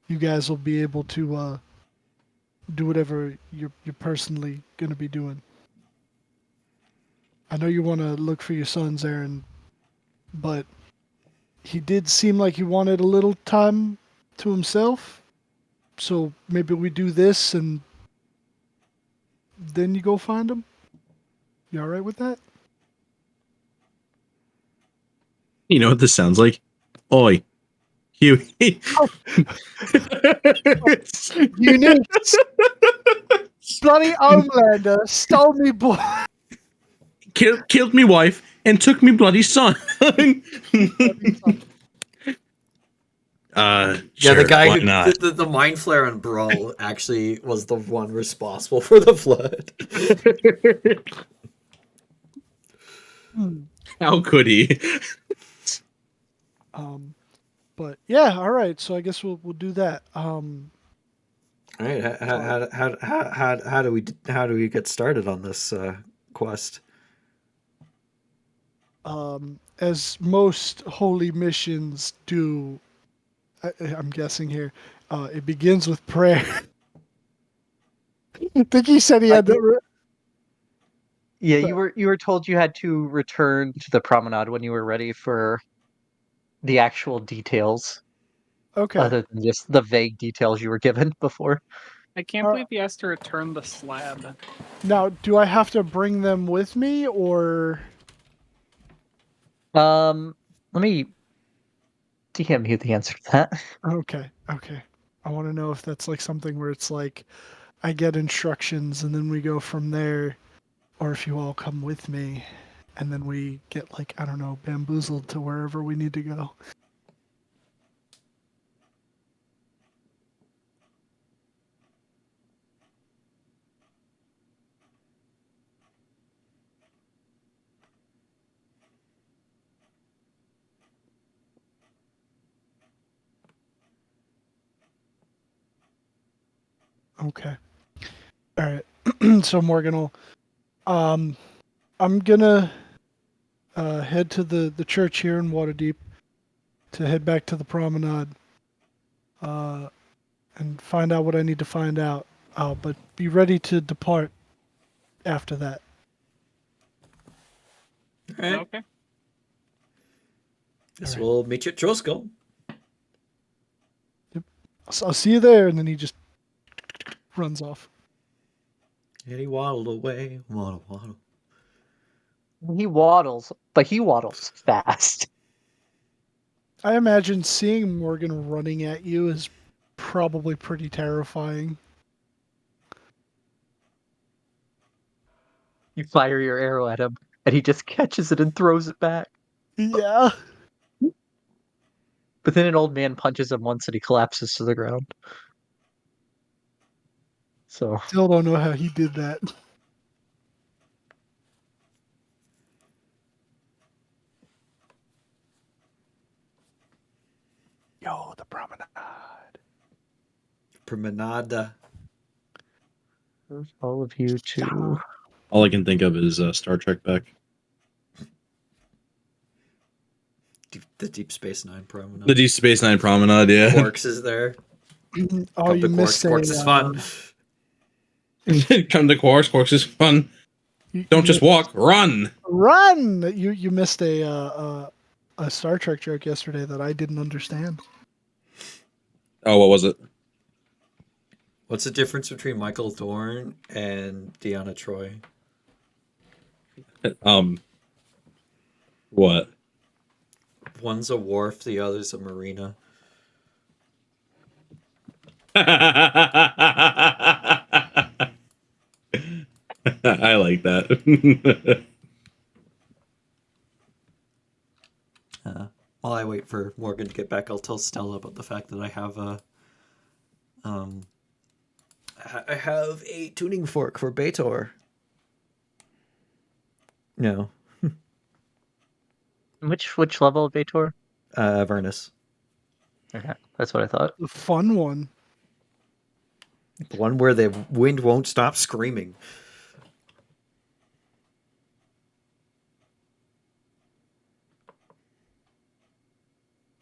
you guys will be able to do whatever you're personally going to be doing. I know you want to look for your sons, Aaron, but he did seem like he wanted a little time to himself. So maybe we do this and then you go find him. You all right with that? You know what this sounds like? Oi, Huey. Unique. Bloody Homelander stole me, boy. Killed me wife and took me bloody son. Yeah, sure, the guy why who not? the mind flare and brawl actually was the one responsible for the flood. How could he? But yeah, all right. So I guess we'll do that. All right, how do we get started on this quest? As most holy missions do, I'm guessing here, it begins with prayer. I think he said he had to. Yeah, you were told you had to return to the promenade when you were ready for the actual details, Okay. other than just the vague details you were given before. I can't believe he has to return the slab. Now, do I have to bring them with me, or Let me DM you the answer to that. okay? I want to know if that's like something where it's like I get instructions and then we go from there, or if you all come with me and then we get like I don't know, bamboozled to wherever we need to go. Okay. All right. So Morgan will. I'm gonna head to the church here in Waterdeep to head back to the promenade. And find out what I need to find out. But be ready to depart after that. All right, Okay. guess All right. we'll meet you at Trosco. I'll see you there. And then he just runs off. And he waddled away, waddle. He waddles, but he waddles fast. I imagine seeing Morgan running at you is probably pretty terrifying. You fire your arrow at him, and he just catches it and throws it back. Yeah. But then an old man punches him once, and he collapses to the ground. So Still don't know how he did that. Yo, the promenade. Promenade. all of you to All I can think of is Star Trek back. The Deep Space Nine promenade. The Deep Space Nine promenade, yeah. Quarks is there. Oh, Come you to missed Quarks. Quarks is fun. Come to Quarks. Quarks is fun. Don't just walk, run. Run! You missed a Star Trek joke yesterday that I didn't understand. Oh, what was it? What's the difference between Michael Thorne and Deanna Troy? What? One's a wharf, the other's a marina. I like that. While I wait for Morgan to get back, I'll tell Stella about the fact that I have a tuning fork for Baator. No, which level of Baator? Avernus. Okay. That's what I thought. The fun one. The one where the wind won't stop screaming.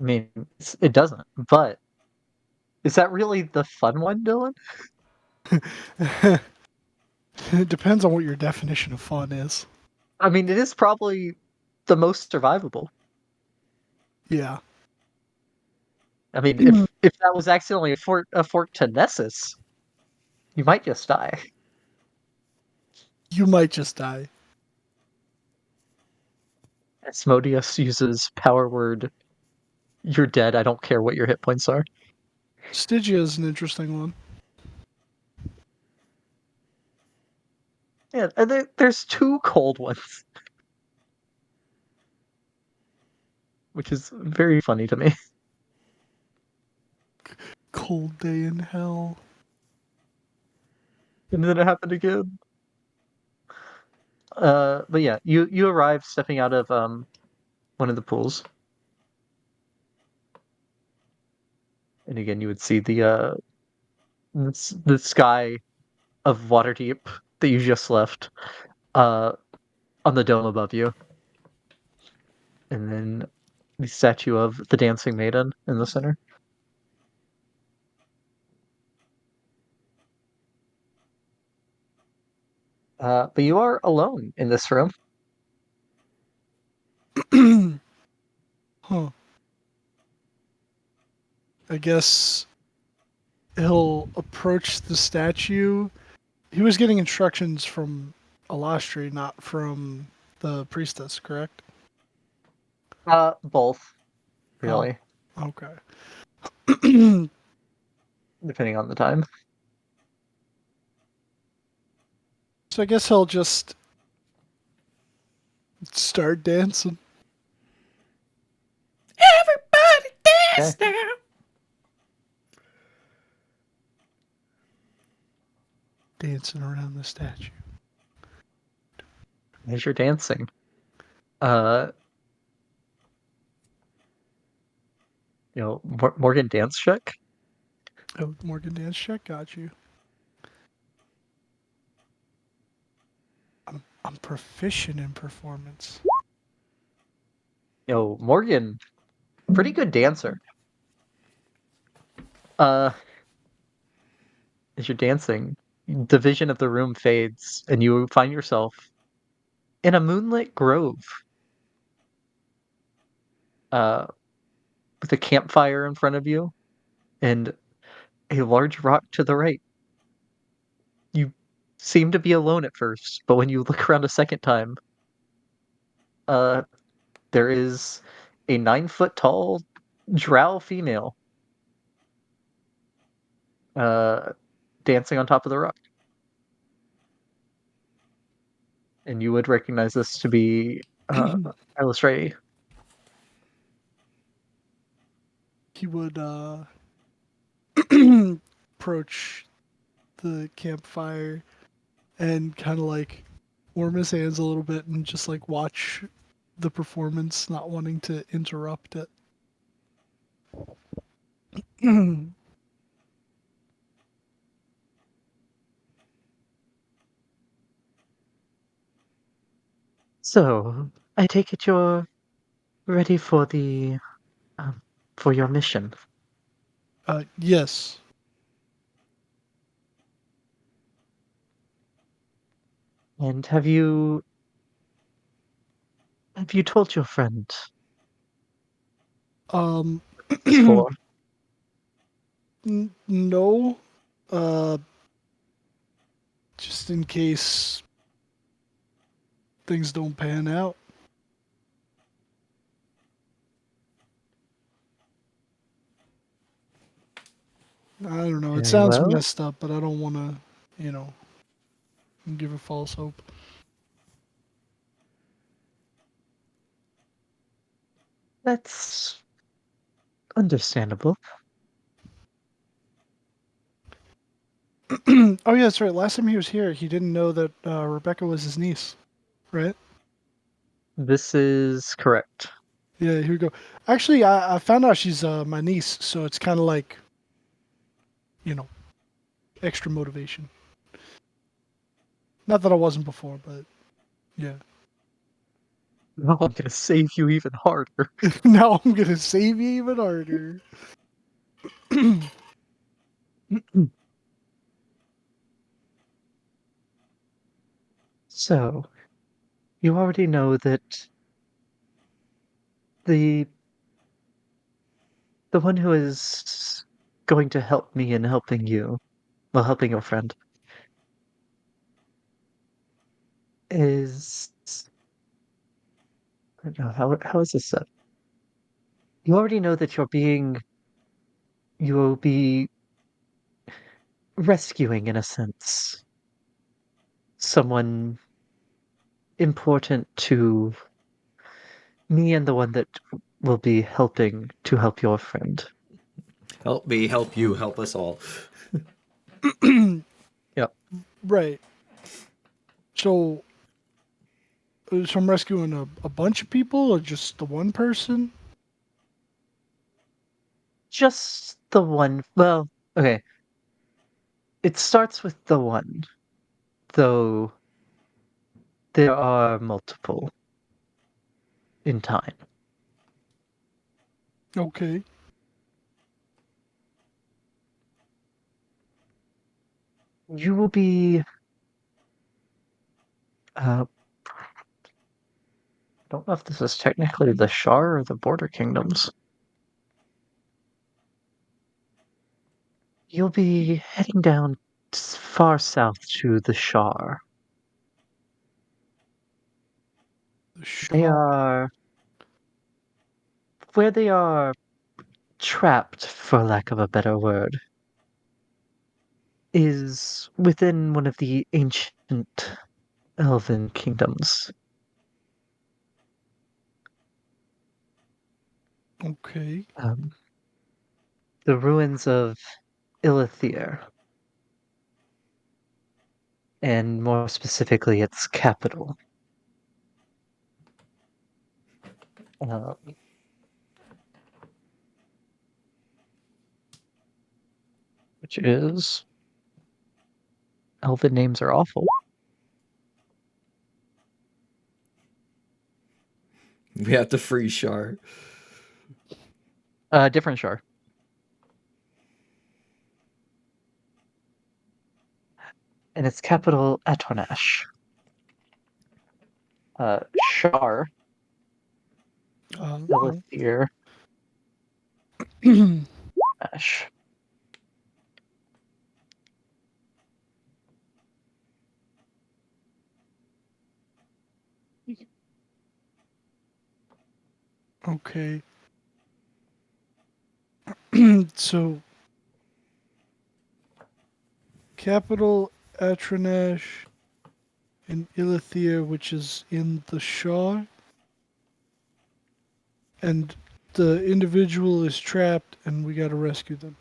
I mean, it doesn't. But is that really the fun one, Dylan? It depends on what your definition of fun is. I mean, it is probably the most survivable. Yeah. I mean, if that was accidentally a fort to Nessus, you might just die. You might just die. Asmodeus uses power word. You're dead. I don't care what your hit points are. Stygia is an interesting one. Yeah, and there's two cold ones, which is very funny to me. Cold day in hell. And then it happened again. But yeah, you arrive stepping out of one of the pools, and again you would see the sky of Waterdeep that you just left, uh, on the dome above you, and then the statue of the dancing maiden in the center. But you are alone in this room. Huh. I guess he'll approach the statue. He was getting instructions from Eilistraee, not from the priestess, correct? Both, Oh, really, okay. depending on the time. So I guess he'll just start dancing. Everybody dance Okay. now. Dancing around the statue. As you're dancing, uh, Morgan dance check. Oh, Morgan dance check, got you. I'm proficient in performance. Morgan, pretty good dancer. Uh, as you're dancing, the vision of the room fades, and you find yourself in a moonlit grove, uh, with a campfire in front of you and a large rock to the right. You seem to be alone at first, but when you look around a second time, uh, there is a 9-foot tall drow female, uh, dancing on top of the rock. And you would recognize this to be Eilistraee. He would approach the campfire and kind of like warm his hands a little bit and just like watch the performance, not wanting to interrupt it. So, I take it you're ready for for your mission. Yes. And have you told your friend Um, before? no. Uh, just in case things don't pan out. I don't know. It Very sounds well. messed up, but I don't want to, you know, give a false hope. That's understandable. Oh yeah, that's right. Last time he was here, he didn't know that Rebecca was his niece, right? This is correct. Yeah, here we go. Actually, I found out she's my niece, so it's kind of like, extra motivation. Not that I wasn't before, but yeah. No, I'm gonna save you even harder. Now I'm gonna save you even harder. So, you already know that the the one who is going to help me in helping you, well, helping your friend, is I don't know how is this said? You already know that you will be rescuing, in a sense, someone important to me and the one that will be helping to help your friend. Help me, help you, help us all. Yep. Right. So I'm rescuing a bunch of people or just the one person? Just the one. Well, okay. It starts with the one, though there are multiple in time. Okay. You will be. I don't know if this is technically the Shar or the Border Kingdoms. You'll be heading down far south to the Shar. The They Shaw. are where they are trapped, for lack of a better word, is within one of the ancient elven kingdoms. Okay. Um, the ruins of Ilithir, and more specifically, its capital. Um, which is elven names are awful. We have to free Shar. Different Shar. And its capital, Atornash. Shar, Uh, Ilithir, Ash. okay. So, capital Atranesh and Ilithir, which is in the Shaw, and the individual is trapped, and we got to rescue them.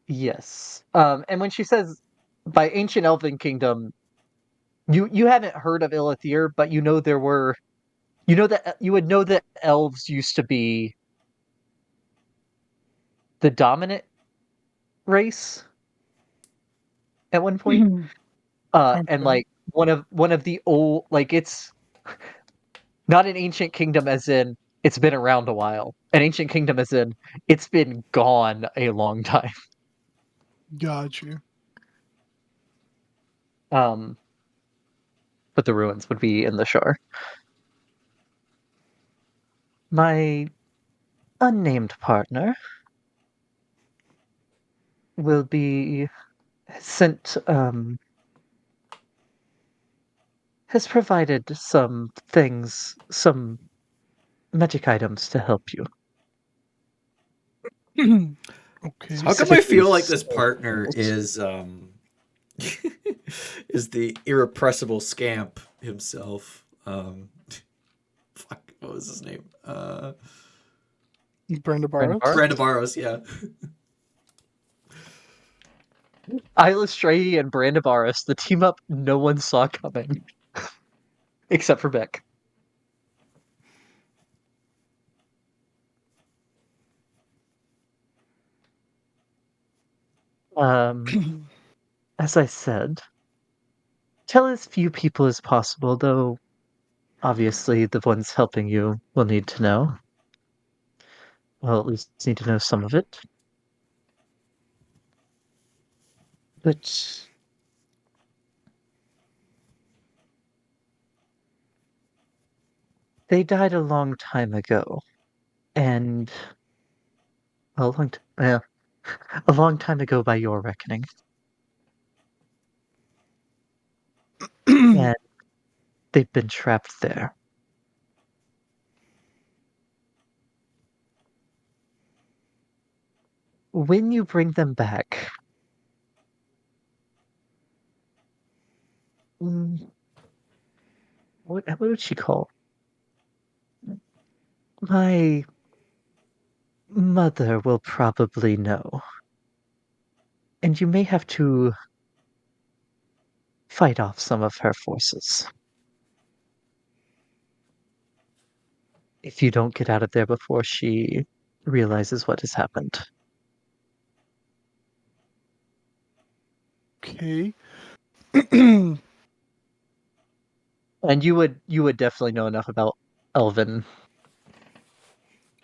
Yes. And when she says by ancient elven kingdom, you haven't heard of Ilithir, but you know there were that you would know that elves used to be the dominant race at one point. And Okay. like one of the old, like, it's not an ancient kingdom as in it's been around a while. An ancient kingdom as in it's been gone a long time. Got you. Um, but the ruins would be in the shore. My unnamed partner will be sent has provided some magic items to help you. Okay. How come I Specifically feel like this spell partner tools. is is the irrepressible scamp himself? Fuck, what was his name? Brenda Barros? Brandabara? Branda Barros, yeah. Eilistraee and Brandabaris, the team up no one saw coming. Except for Beck. As I said, tell as few people as possible, though obviously the ones helping you will need to know. Well, at least need to know some of it. But they died a long time ago, and yeah, a long time ago by your reckoning. And they've been trapped there. When you bring them back, mm, what would she call? My mother will probably know. And you may have to fight off some of her forces. If you don't get out of there before she realizes what has happened. Okay. And you would definitely know enough about Elven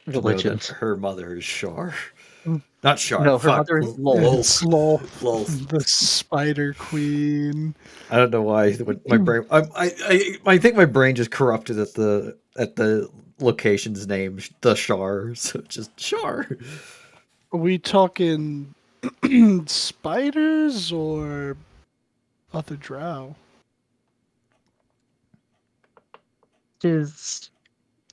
To know religion. that her mother is Shar. Mm. Not Shar. No, her Fuck. mother is Lolth. It's Lolth, Lolth. the Spider Queen. I don't know why my brain. I think my brain just corrupted at the location's name, the Shar. So just Shar. Are we talking spiders or other drow? It is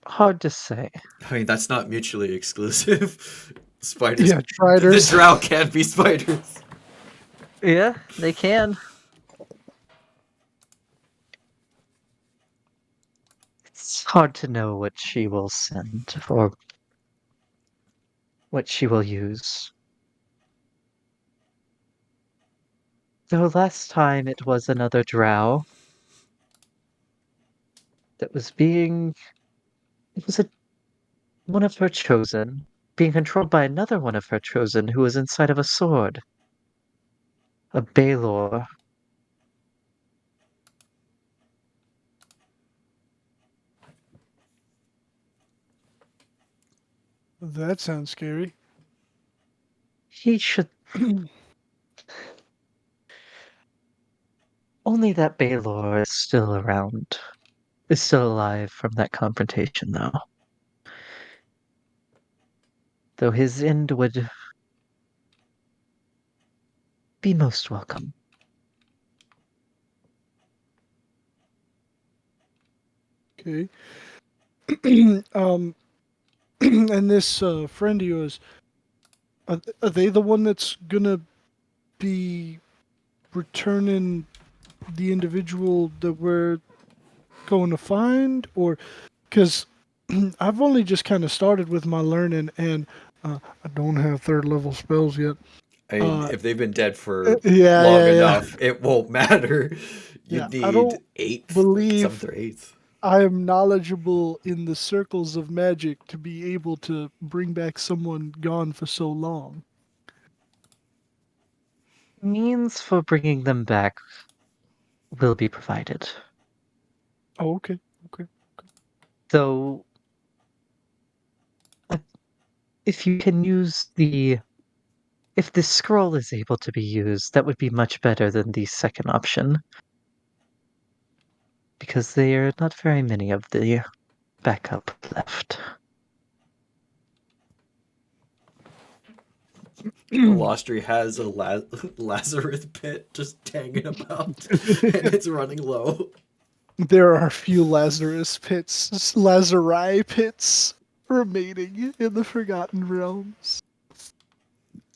hard to say. I mean, that's not mutually exclusive. Spiders. Yeah, The triders. drow can't be spiders. Yeah, they can. It's hard to know what she will send or what she will use. Though last time it was another drow that was being. It was one of her chosen, being controlled by another one of her chosen who was inside of a sword. A Baelor. That sounds scary. He should. Only that Baelor is still around. Is still alive from that confrontation, though. Though his end would be most welcome. Okay. And this friend of yours, are they the one that's gonna be returning the individual that we're going to find, or because I've only just kind of started with my learning, and I don't have third level spells yet. I mean, if they've been dead for Yeah, long yeah, yeah. enough, it won't matter. Yeah, You'd I don't need eighth, believe seventh or eighth. I am knowledgeable in the circles of magic to be able to bring back someone gone for so long. Means for bringing them back will be provided. Oh, okay, okay. Though, if you can use the. If the scroll is able to be used, that would be much better than the second option. Because there are not very many of the backup left. Eilistraee has a Lazarus pit just hanging about, and it's running low. There are a few Lazarai pits remaining in the Forgotten Realms.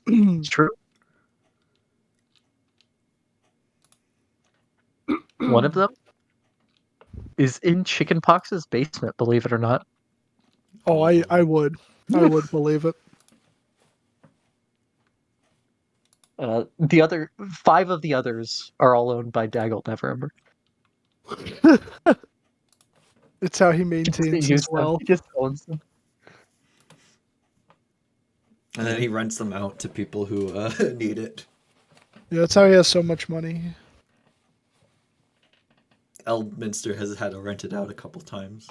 It's true. One of them is in Chickenpox's basement, believe it or not. Oh, I would believe it. The other 5 of the others are all owned by Daggle Neverember. It's how he maintains his wealth. He just owns them. And then he rents them out to people who need it. Yeah, that's how he has so much money. Eldminster has had to rent it out a couple times.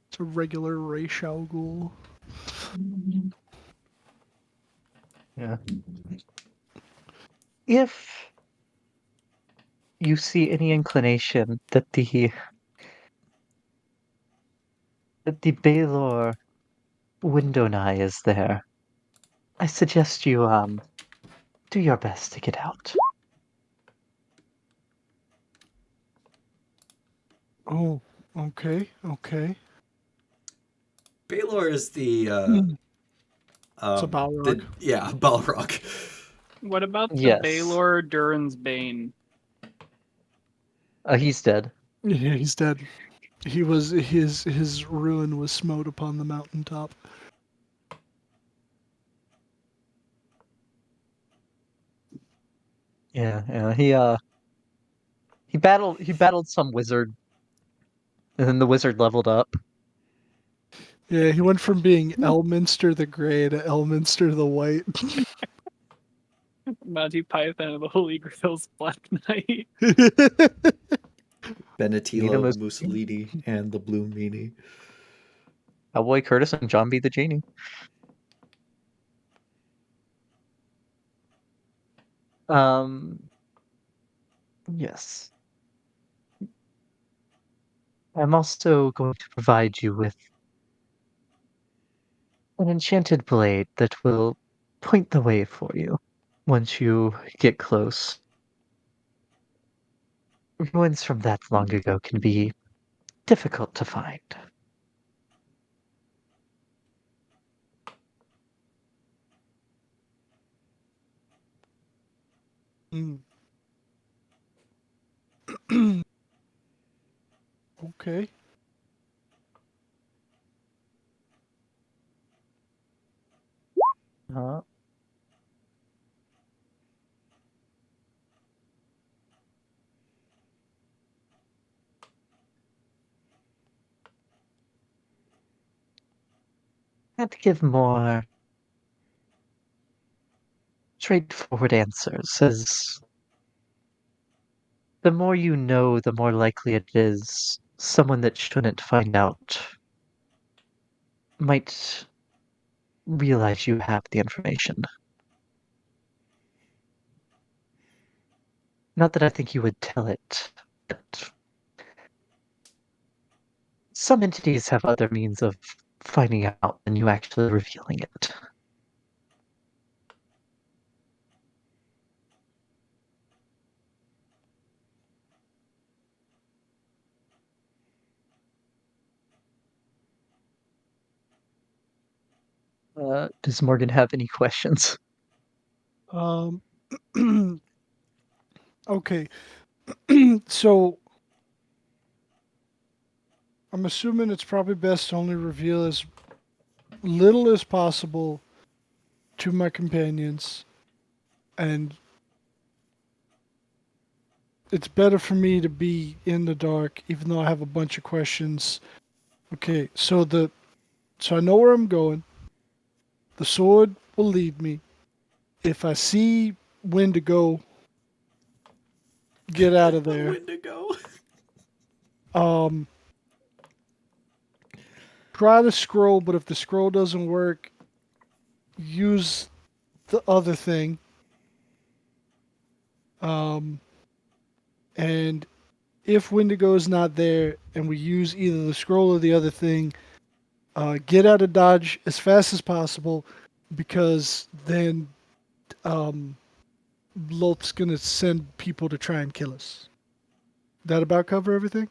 It's a regular ratio ghoul. Yeah. If you see any inclination that the Baylor window eye is there, I suggest you do your best to get out. Oh, okay. Baylor is the It's a Balrog. Balrog. What about the Yes. Baylor Durin's Bane? He's dead. Yeah, he's dead. He was his ruin was smote upon the mountaintop. Yeah. He battled some wizard, and then the wizard leveled up. Yeah, he went from being Elminster the Grey to Elminster the White. Monty Python and the Holy Grail's Black Knight. Nina Benetilo, Mussolini, and the Blue Meanie. Cowboy Curtis and John B. the Genie. Yes. I'm also going to provide you with an enchanted blade that will point the way for you once you get close. Ruins from that long ago can be difficult to find. Mm. Okay. Uh, Can't give more straightforward answers, as the more you know, the more likely it is someone that shouldn't find out might realize you have the information. Not that I think you would tell it, but some entities have other means of finding out than you actually revealing it. Does Morgan have any questions? Um. Okay. So I'm assuming it's probably best to only reveal as little as possible to my companions, and it's better for me to be in the dark, even though I have a bunch of questions. Okay, so I know where I'm going. The sword will lead me. If I see when to go, get out of The there. Wendigo. Um, try the scroll, but if the scroll doesn't work, use the other thing. And if Wendigo is not there and we use either the scroll or the other thing, get out of Dodge as fast as possible, because then Lolth's gonna send people to try and kill us. That about cover everything?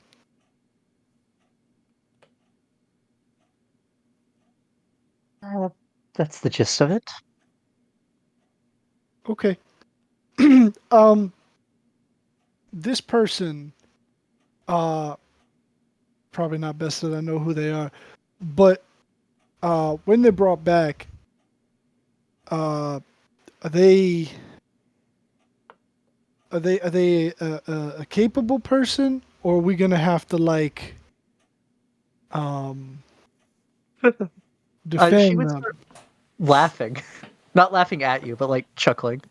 That's the gist of it. Okay. This person, uh, probably not best that I know who they are, but when they're brought back, are they a capable person, or are we gonna have to like um She defend would them? start laughing. Not laughing at you, but like chuckling.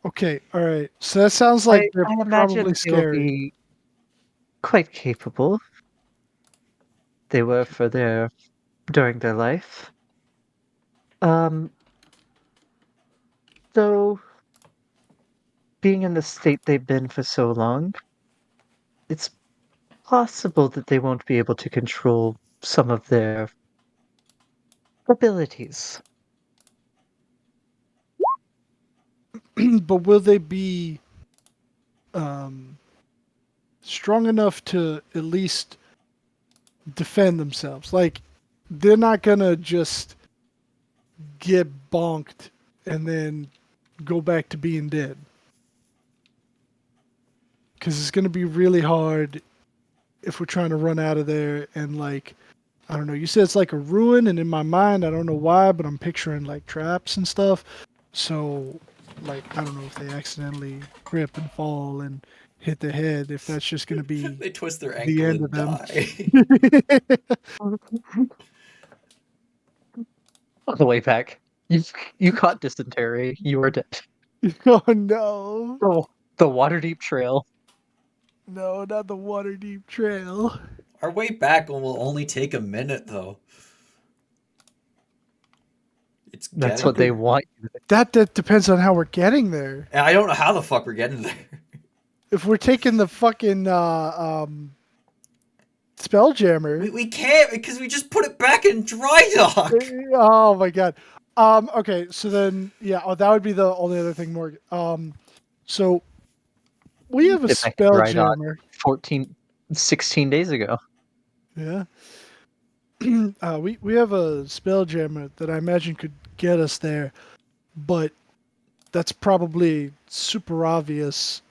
Okay, all right. So that sounds like they're I probably imagine they will scary. be quite capable. They were during their life. Though being in the state they've been for so long, it's possible that they won't be able to control some of their abilities. But will they be um, strong enough to at least defend themselves? Like, they're not gonna just get bonked and then go back to being dead. Because it's gonna be really hard if we're trying to run out of there and like, I don't know. You said it's like a ruin, and in my mind, I don't know why, but I'm picturing like traps and stuff. So, like, I don't know if they accidentally trip and fall and hit their head, if that's just going to be They twist their the ankle end and of them. die. On the way back, you caught dysentery. You are dead. Oh no. Oh, the Waterdeep Trail. No, not the Waterdeep Trail. Our way back will only take a minute, though. It's That's getting what they there. want you to That depends on how we're getting there. And I don't know how the fuck we're getting there. If we're taking the fucking Spelljammer. We can't because we just put it back in dry dock. Oh my god. Okay, so then yeah, that would be the only other thing, Morgan. So we have a get back to dry dock Spelljammer. 16 days ago. Yeah. We have a Spelljammer that I imagine could get us there, but that's probably super obvious.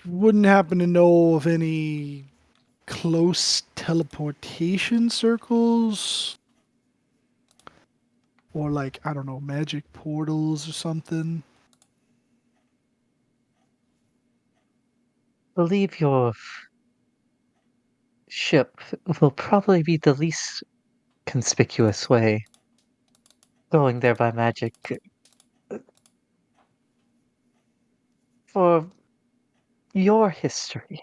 Wouldn't happen to know of any close teleportation circles or like, I don't know, magic portals or something. Believe your ship will probably be the least conspicuous way. Going there by magic for your history.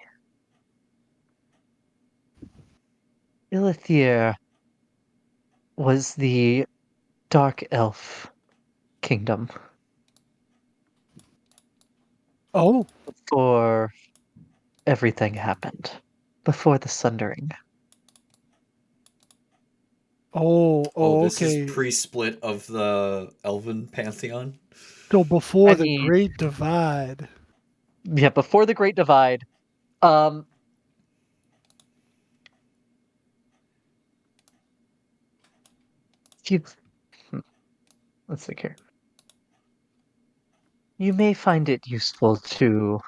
Ilithir was the Dark Elf kingdom Oh, before everything happened. Before the Sundering. Oh, this is okay. pre-split of the Elven pantheon. So before I the mean, Great Divide. yeah, before the Great Divide. Um, you, hmm, let's think here. You may find it useful to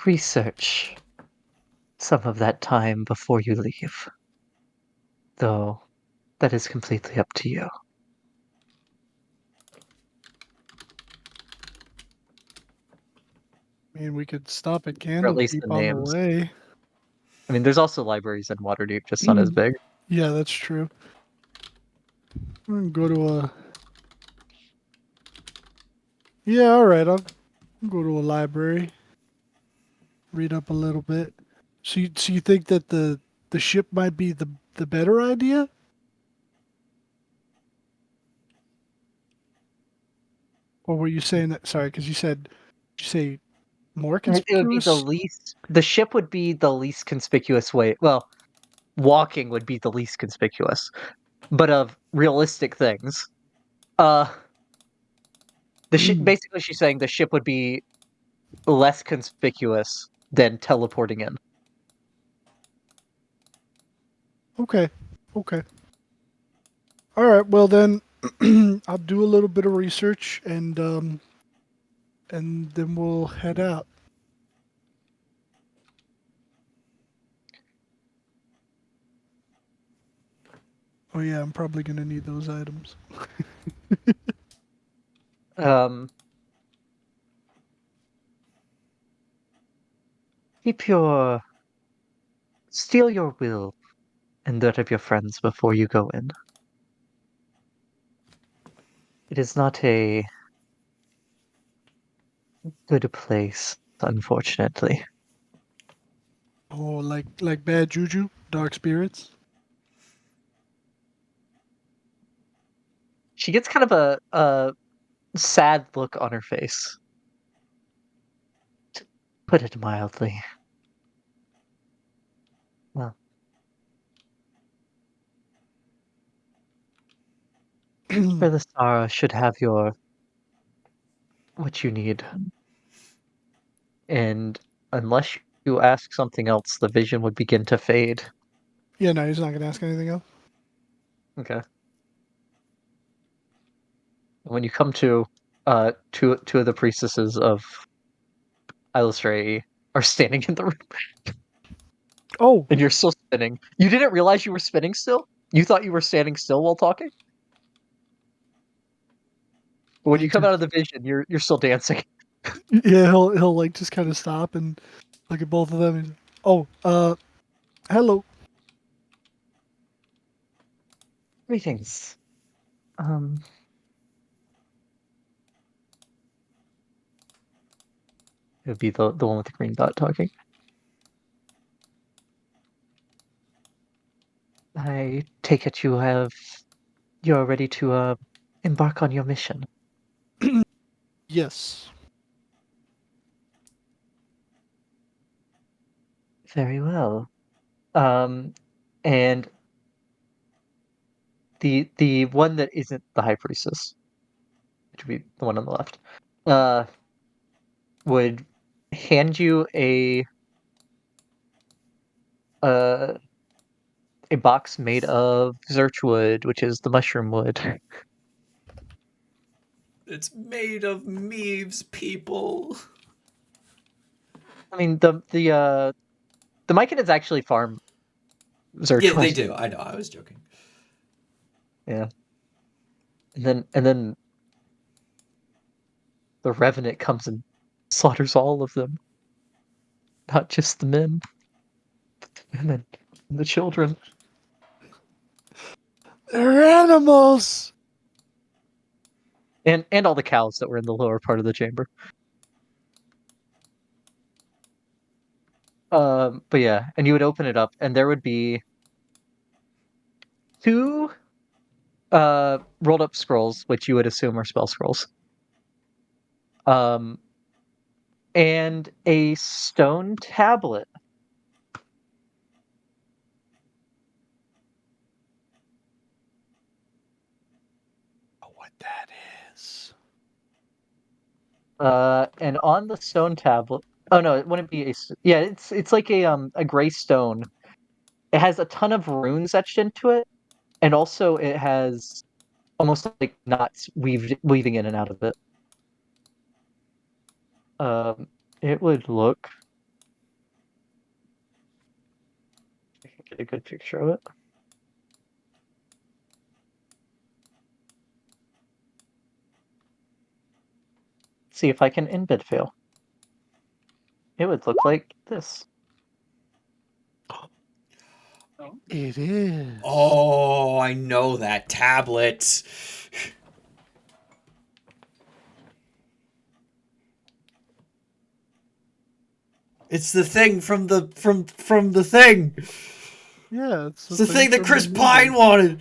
research some of that time before you leave. Though, that is completely up to you. I mean, we could stop at Or at least the Candlekeep on the names. way. I mean, there's also libraries in Waterdeep, just not as big. Yeah, that's true. We can go to a. Yeah, all right. I'll go to a library, read up a little bit. So you think that the ship might be the better idea? Or were you saying that? Sorry, because did you say more It would be the conspicuous? least. The ship would be the least conspicuous way. Well, walking would be the least conspicuous, but of realistic things. Uh, the ship. Basically, she's saying the ship would be less conspicuous than teleporting in. Okay. Okay. All right. Well then, I'll do a little bit of research and then we'll head out. Oh yeah, I'm probably gonna need those items. Um, keep your steal your will and that of your friends before you go in. It is not a good place, unfortunately. Oh, like bad juju, dark spirits. She gets kind of a sad look on her face. To put it mildly. Well, Brother Sarah should have what you need. And unless you ask something else, the vision would begin to fade. Yeah, no, he's not gonna ask anything else. Okay. When you come to two of the priestesses of Eilistraee are standing in the room Oh, and you're still spinning. You didn't realize you were spinning still? You thought you were standing still while talking? But when you come out of the vision, you're still dancing. yeah, he'll like just kind of stop and look at both of them. And, oh, hello. Greetings. It would be the one with the green dot talking. I take it you're ready to embark on your mission. Yes. Very well. And the one that isn't the high priestess, which would be the one on the left, would hand you uh, a box made of zerch wood, which is the mushroom wood. It's made of Meaves, people. I mean, the Myconids actually farm zerch Yeah, wood. they do. I know. I was joking. Yeah. And then the Revenant comes and slaughters all of them, not just the men, and then the children. They're animals. And all the cows that were in the lower part of the chamber. But yeah, and you would open it up, and there would be two rolled up scrolls, which you would assume are spell scrolls. Um, and a stone tablet. Oh, what that is? And on the stone tablet. Oh no, it wouldn't be yeah. It's like a gray stone. It has a ton of runes etched into it, and also it has almost like knots weaving in and out of it. Um, it would look. I can get a good picture of it. See if I can embed fail. It would look like this. It is. Oh, I know that tablet. It's the thing from the thing. Yeah, It's the thing that from Chris the Pine movie. wanted.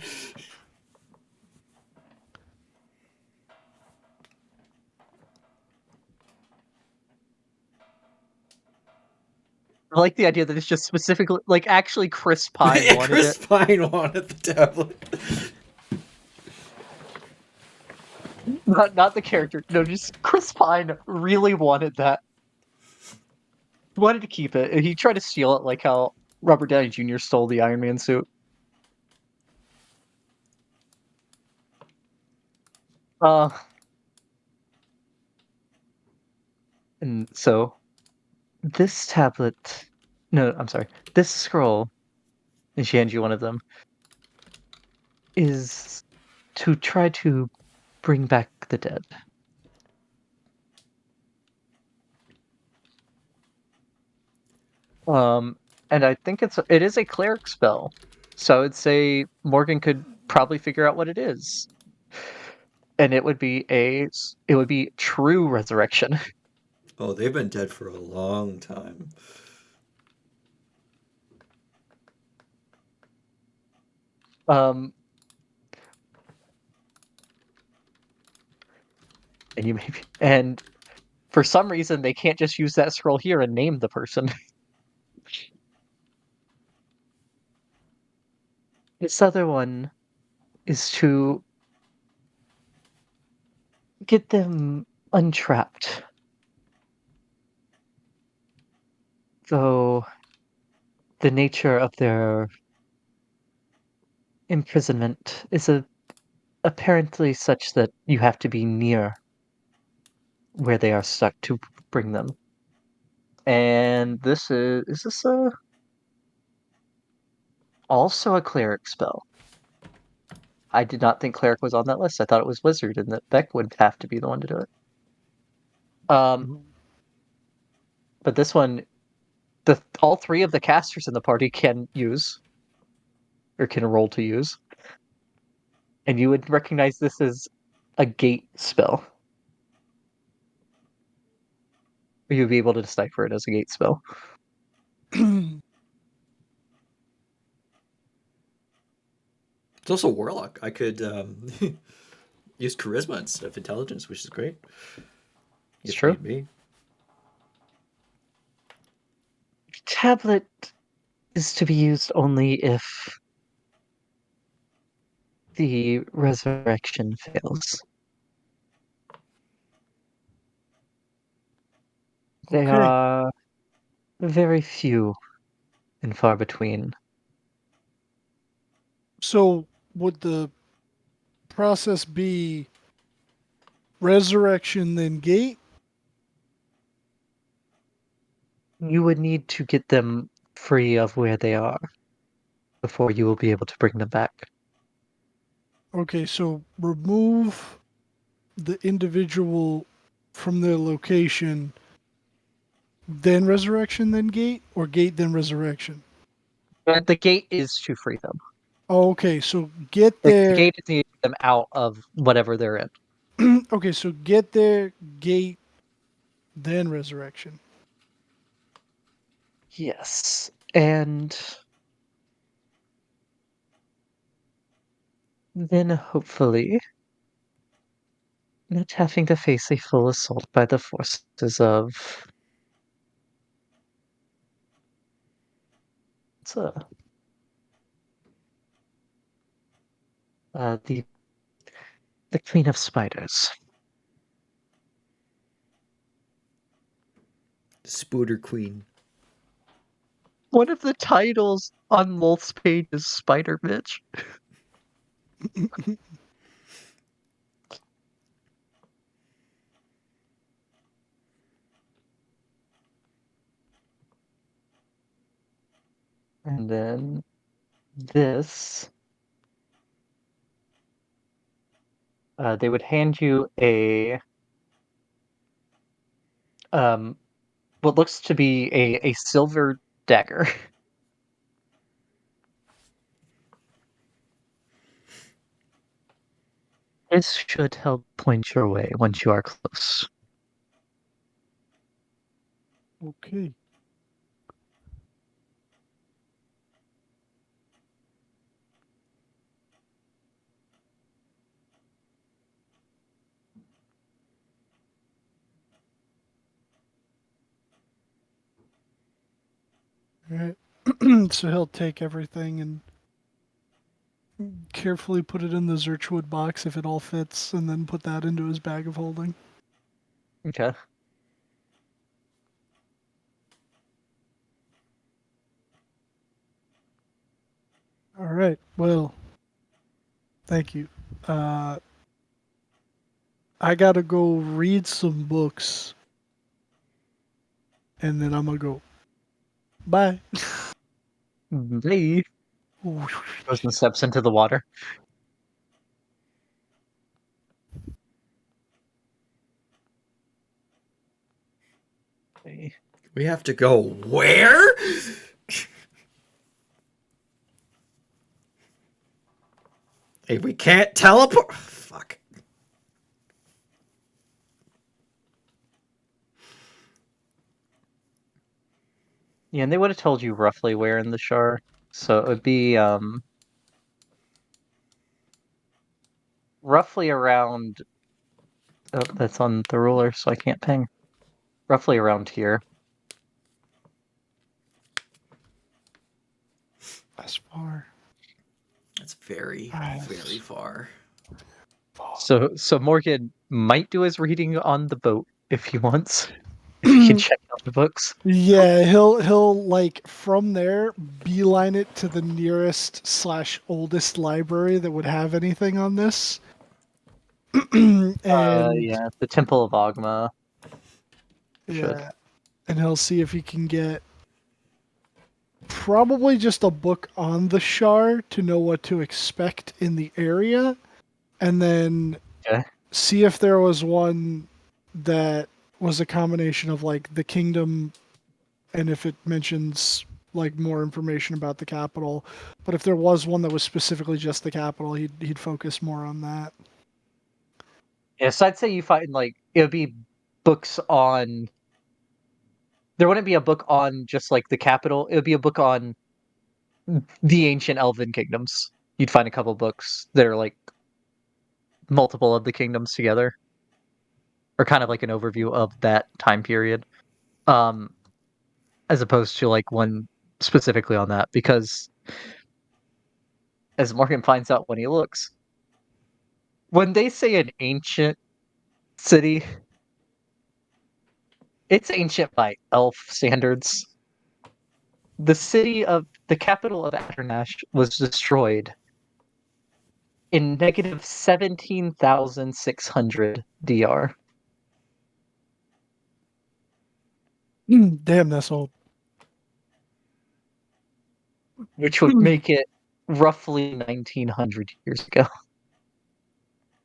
I like the idea that it's just specifically like actually Chris Pine Yeah, wanted Chris it. Pine wanted the tablet. Not the character. No, just Chris Pine really wanted that. He wanted to keep it. He tried to steal it like how Robert Downey Jr. stole the Iron Man suit. Uh and so this tablet no, I'm sorry. This scroll, and she hands you one of them, is to try to bring back the dead. And I think it is a cleric spell. So I would say Morgan could probably figure out what it is. and it would be true resurrection. Oh, they've been dead for a long time. Um, and for some reason they can't just use that scroll here and name the person. This other one is to get them untrapped. Though the nature of their imprisonment is apparently such that you have to be near where they are stuck to bring them. And this is this also a cleric spell? I did not think cleric was on that list. I thought it was wizard, and that Beck would have to be the one to do it. But this one, all three of the casters in the party can use or can roll to use, and you would recognize this as a gate spell. You'd be able to decipher it as a gate spell. It's also warlock. I could use charisma instead of intelligence, which is great. It's If true. need be. Tablet is to be used only if the resurrection fails. They Okay. are very few and far between. So would the process be resurrection then gate? You would need to get them free of where they are before you will be able to bring them back. Okay, so remove the individual from their location, then resurrection, then gate, or gate, then resurrection? But the gate is to free them. Oh, okay, so get The there. gate is to get them out of whatever they're in. Okay, so get there, gate, then resurrection. Yes. And then hopefully not having to face a full assault by the forces of what's the Queen of Spiders. Spooder Queen. One of the titles on Lolth's page is Spider Bitch. And then this, they would hand you a what looks to be a silver dagger. This should help point your way once you are close. Okay. All right. So he'll take everything and carefully put it in the Zerchwood box if it all fits, and then put that into his bag of holding. Okay. All right. Well, thank you. I gotta go read some books, and then I'm gonna go. Bye. Bye. Goes and steps into the water. Okay. We have to go where? Hey, we can't teleport. Fuck. Yeah, and they would have told you roughly where in the Shar. So it would be roughly around. Oh, that's on the ruler, so I can't ping. Roughly around here. As far. That's very, Nice. very far. So Morgan might do his reading on the boat if he wants. If he can check out the books. Yeah, he'll like from there beeline it to the nearest / oldest library that would have anything on this. And Yeah, the Temple of Agma should. yeah, and he'll see if he can get probably just a book on the Shar to know what to expect in the area, and then Okay. see if there was one that was a combination of like the kingdom, and if it mentions like more information about the capital. But if there was one that was specifically just the capital, he'd focus more on that. Yeah, so I'd say you find like it would be books on. There wouldn't be a book on just like the capital. It would be a book on the ancient elven kingdoms. You'd find a couple books that are like multiple of the kingdoms together, or kind of like an overview of that time period, um, as opposed to like one specifically on that. Because as Morgan finds out when he looks, when they say an ancient city, it's ancient by elf standards. The capital of Adarnash was destroyed in negative 17,600 DR, Damn, that's old. which would make it roughly 1,900 years ago.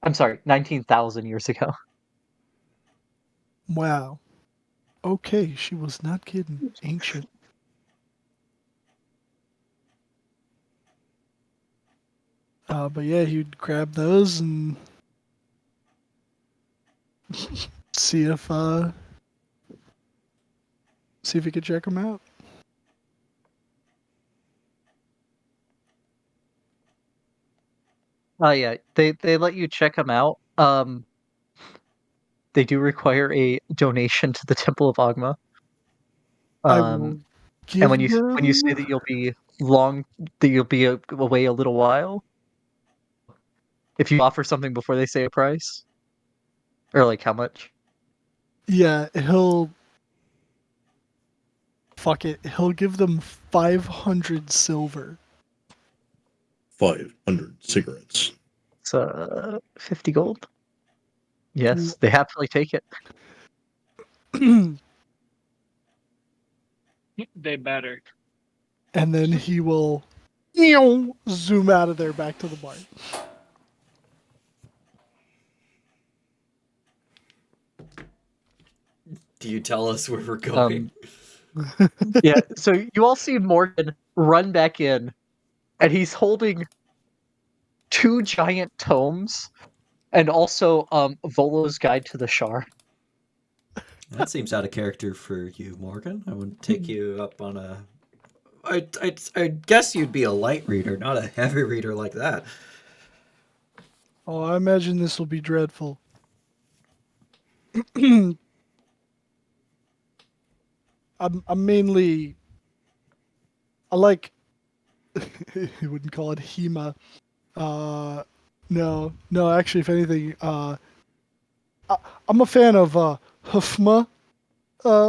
I'm sorry, 19,000 years ago. Wow. Okay, she was not kidding. Ancient. But yeah, he'd grab those and see if he could check them out. Oh yeah, they let you check them out. They do require a donation to the Temple of Agma. I will And give when you say them. that you'll be away a little while, if you offer something before they say a price, or like how much? Yeah, he'll. Fuck it. He'll give them 500 silver. 500 cigarettes. It's 50 gold. Yes, they happily take it. They better. And then he will zoom out of there back to the bar. Do you tell us where we're going? Yeah, so you all see Morgan run back in, and he's holding 2 giant tomes, and also Volo's Guide to the Shar. That seems out of character for you, Morgan. I would take you up on a. I guess you'd be a light reader, not a heavy reader like that. Oh, I imagine this will be dreadful. I'm mainly. I like. He wouldn't call it Hema. No. Actually, if anything, I'm a fan of Hufma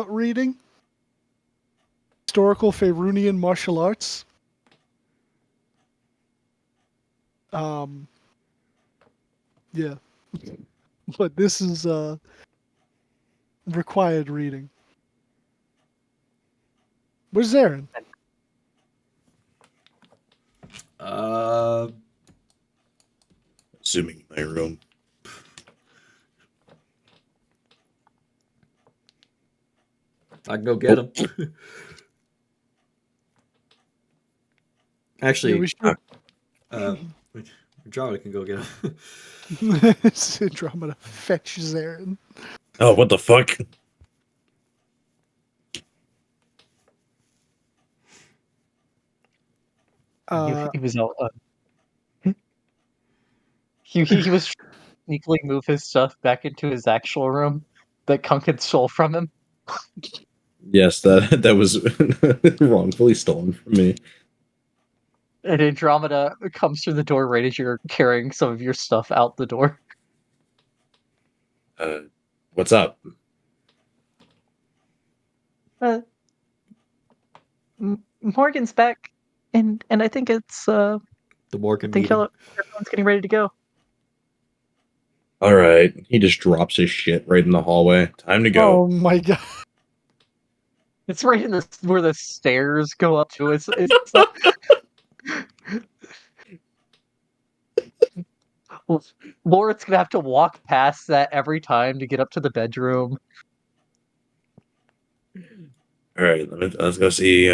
reading. Historical Faerunian martial arts. Yeah. But this is required reading. Where's Aaron? Assuming my room. I can go get him. Actually, Yeah, we should. Andromeda can go get him. Andromeda fetches Aaron. Oh, what the fuck? He was out. He was sneakily move his stuff back into his actual room that Kunk had stole from him. Yes, that was wrongfully stolen from me. And Andromeda comes through the door right as you're carrying some of your stuff out the door. What's up? Uh, Morgan's back, and I think it's The Morgan think meeting. everyone's getting ready to go. All right. He just drops his shit right in the hallway. Time to go. Oh my god. It's right in where the stairs go up to. It's like Lauren's gonna have to walk past that every time to get up to the bedroom. All right. Let's go see.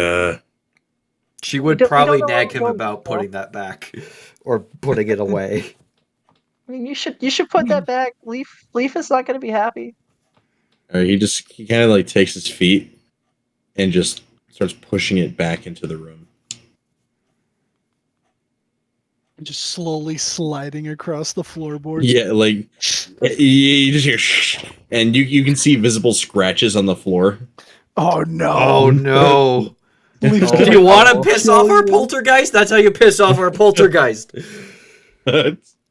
She would We don't probably know nag him where about to go. putting that back or putting it away. I mean, you should put that back. Leaf is not gonna be happy. All right, he kind of like takes his feet and just starts pushing it back into the room. Just slowly sliding across the floorboards. Yeah, like you just hear shh, and you can see visible scratches on the floor. Oh no. Oh no. Leaf's Oh, Do gonna you want to no. piss kill off our you. poltergeist? That's how you piss off our poltergeist.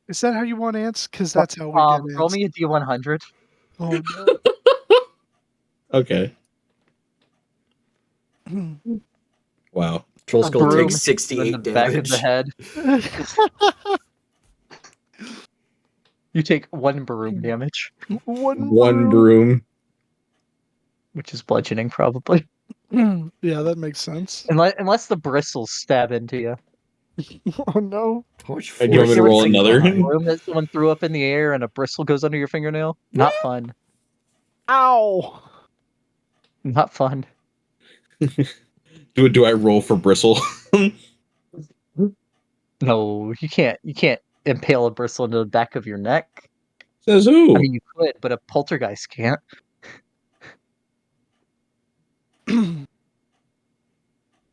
Is that how you want ants? Because that's how we get Roll ants. me a D100. Oh no. Okay. Wow. Troll A Skull broom takes hits you in 68 the back of the damage. head. You take 1 broom damage, One One broom. which is bludgeoning probably, Yeah, that makes sense. unless the bristles stab into you. Oh no. How much Do you want me to force roll is he another? behind? Broom that someone threw up in the air and a bristle goes under your fingernail. Not fun. Ow. Not fun. Do I roll for bristle? No, you can't. You can't impale a bristle into the back of your neck. Says who? I mean, you could, but a poltergeist can't.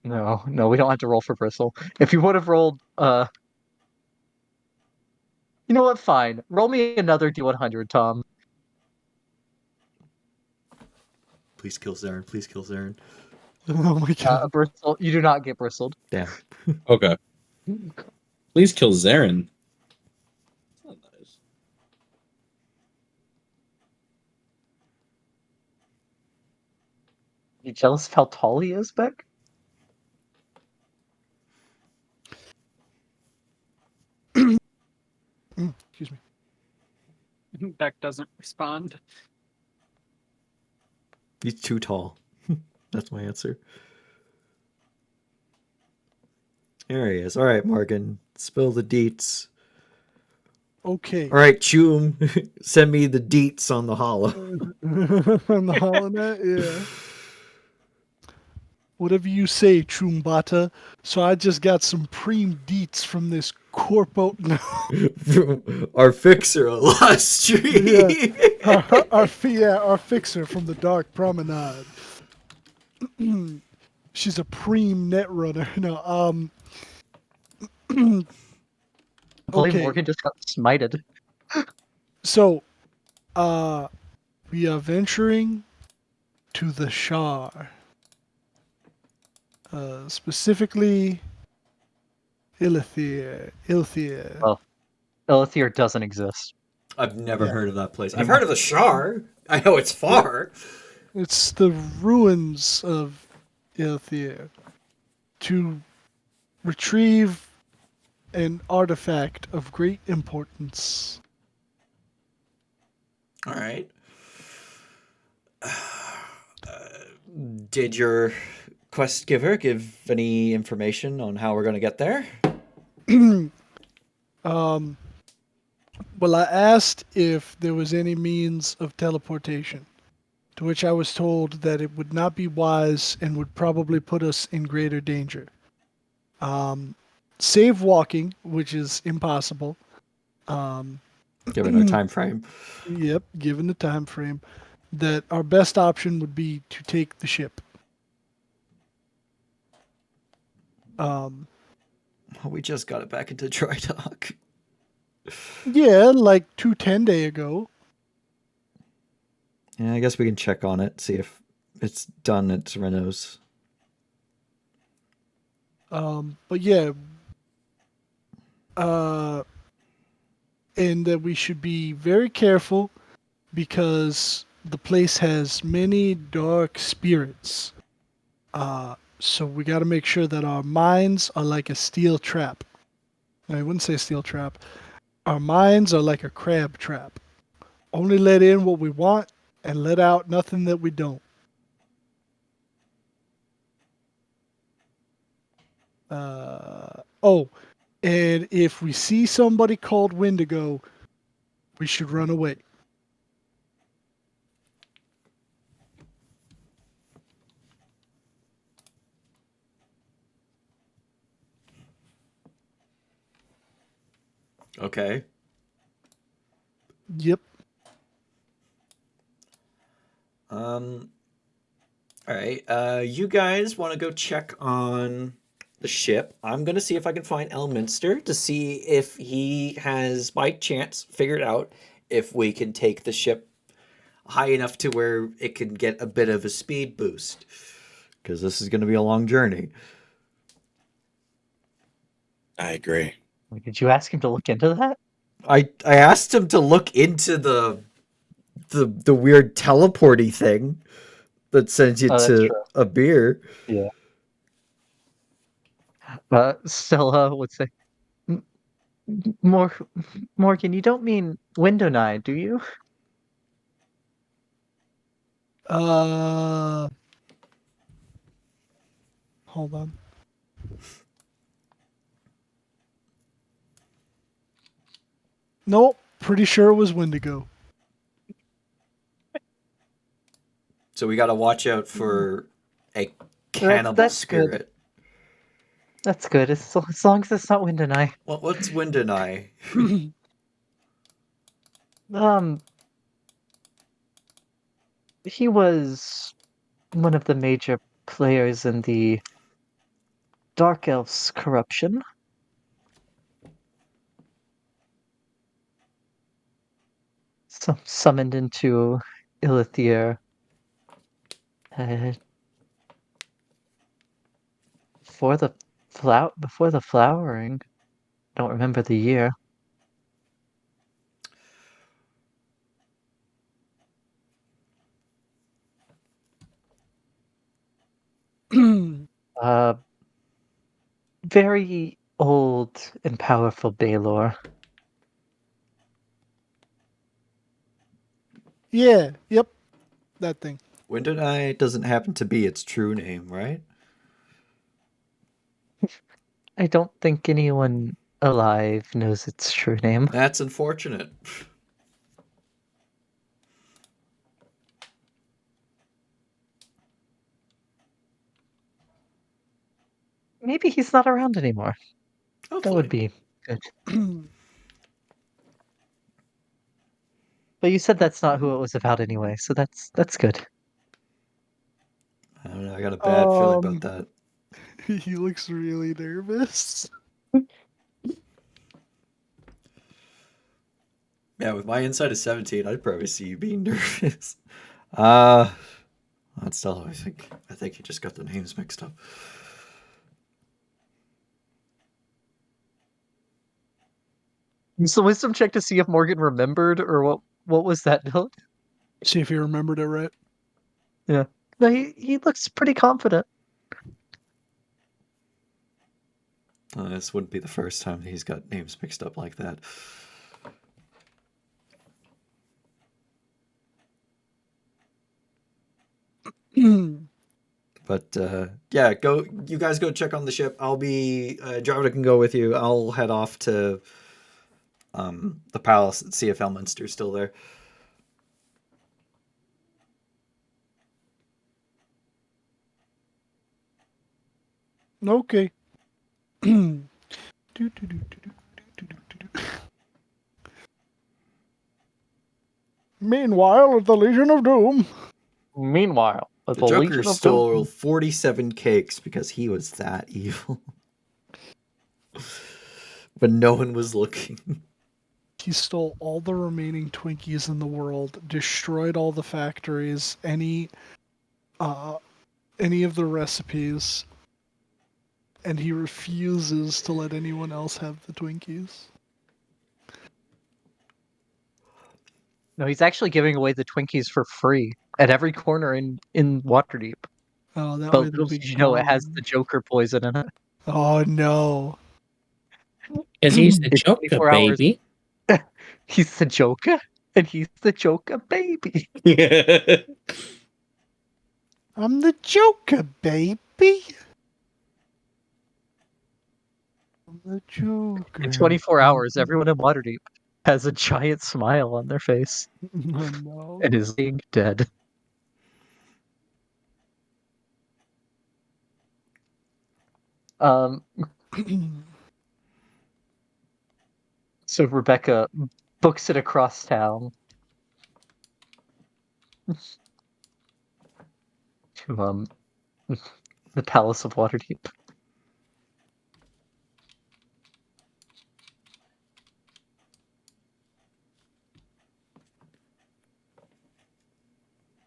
No, we don't have to roll for bristle. If you would have rolled, you know what? Fine. Roll me another D100, Tom. Please kill Zarin. Please kill Zarin. Oh my A god. bristle. You do not get bristled. Damn. Okay. Please kill Zarin. That's not nice. You jealous of how tall he is, Beck? Excuse me. Beck doesn't respond. He's too tall. That's my answer. There he is. All right, Morgan. Spill the deets. Okay. All right, Choom. Send me the deets on the hollow. On the holonet, yeah. Whatever you say, Chumbata. So I just got some preem deets from this corpo. No, Our fixer, Eilistraee. our fixer from the Dark Promenade. She's a preem net runner. No, I believe okay. Morgan just got smited. So, we are venturing to the Shar. Specifically, Ilthir. Well, Elithier doesn't exist. I've never Yeah. heard of that place. I've heard of the Shar. I know it's far. It's the ruins of Ilthir. To retrieve an artifact of great importance. All right. Did your quest giver give any information on how we're going to get there? Well, I asked if there was any means of teleportation, to which I was told that it would not be wise and would probably put us in greater danger. Save walking, which is impossible. Given our time frame. Yep, given the time frame, that our best option would be to take the ship. Well, we just got it back into dry dock. Yeah, like 210 ago. Yeah, I guess we can check on it, see if it's done at Renault's. But yeah, and that we should be very careful because the place has many dark spirits. So we got to make sure that our minds are like a steel trap. I wouldn't say steel trap. Our minds are like a crab trap. Only let in what we want and let out nothing that we don't. Oh, and if we see somebody called Wendigo, we should run away. Okay. Yep. All right. You guys want to go check on the ship? I'm gonna see if I can find Elminster to see if he has, by chance, figured out if we can take the ship high enough to where it can get a bit of a speed boost. Because this is gonna be a long journey. I agree. Did you ask him to look into that? I asked him to look into the weird teleporty thing that sends you Oh, that's to true. a beer. Yeah. Stella would say, "M- Morgan, you don't mean Windonai, do you?" Hold on. Nope. Pretty sure it was Wendigo. So we got to watch out for a That's cannibal that's good. spirit. That's good. As long as it's not Windonai. What's Wind and I? Um, he was one of the major players in the Dark Elves corruption. Summoned into Eilistraee uh, before the flowering. Don't remember the year. Uh, very old and powerful Baylor. Yeah. Yep. That thing. Wind and I doesn't happen to be its true name, right? I don't think anyone alive knows its true name. That's unfortunate. Maybe he's not around anymore. That would Hopefully. be good. But you said that's not who it was about anyway, so that's good. I don't know. I got a bad feeling about Um, that. he looks really nervous. Yeah, with my insight of 17, I'd probably see you being nervous. That's still. I think you just got the names mixed up. So wisdom check to see if Morgan remembered or what was that note? See if he remembered it right. Yeah. No, he looks pretty confident. This wouldn't be the first time that he's got names mixed up like that. But yeah, go. You guys go check on the ship. I'll be. Jarvida can go with you. I'll head off to the palace and see if Elminster's still there. Okay. Meanwhile, at the Legion of Doom. Meanwhile, at The Joker stole 47 cakes because he was that evil. when no one was looking. He stole all the remaining Twinkies in the world, destroyed all the factories, any of the recipes, and he refuses to let anyone else have the Twinkies. No, he's actually giving away the Twinkies for free at every corner in Waterdeep. Oh, that way But they'll little be did you know it has gone. the Joker poison in it. Oh no. Because he's the It's Joker, 24 hours. baby. He's the Joker, and he's the Joker baby. I'm the Joker, baby. I'm the Joker. In 24 hours, everyone in Waterdeep has a giant smile on their face Oh no. and is being dead. Um, so Rebecca books it across town to the Palace of Waterdeep.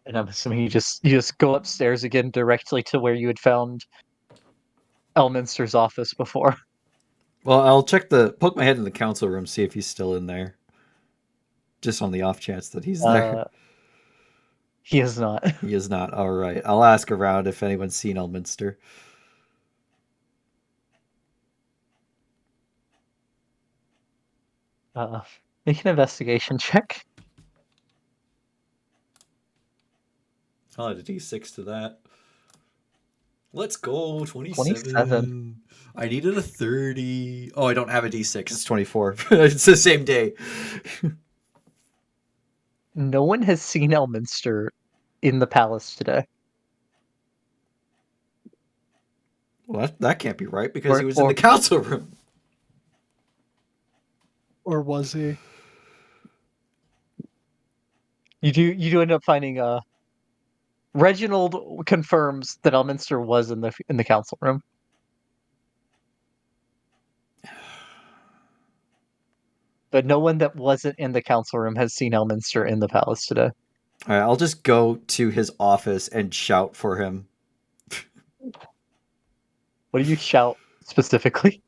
And I'm assuming you just go upstairs again directly to where you had found Elminster's office before. Well, I'll poke my head in the council room, see if he's still in there. Just on the off chance that he's there. He is not. He is not. All right. I'll ask around if anyone's seen Elminster. Make an investigation check. I'll add a d6 to that. Let's go. 27. 27. I needed a 30. Oh, I don't have a d6. It's 24. It's the same day. No one has seen Elminster in the palace today. Well, that can't be right because Or- he was in or- the council room. Or was he? You do end up finding Reginald confirms that Elminster was in the council room. But no one that wasn't in the council room has seen Elminster in the palace today. All right, I'll just go to his office and shout for him. What do you shout specifically?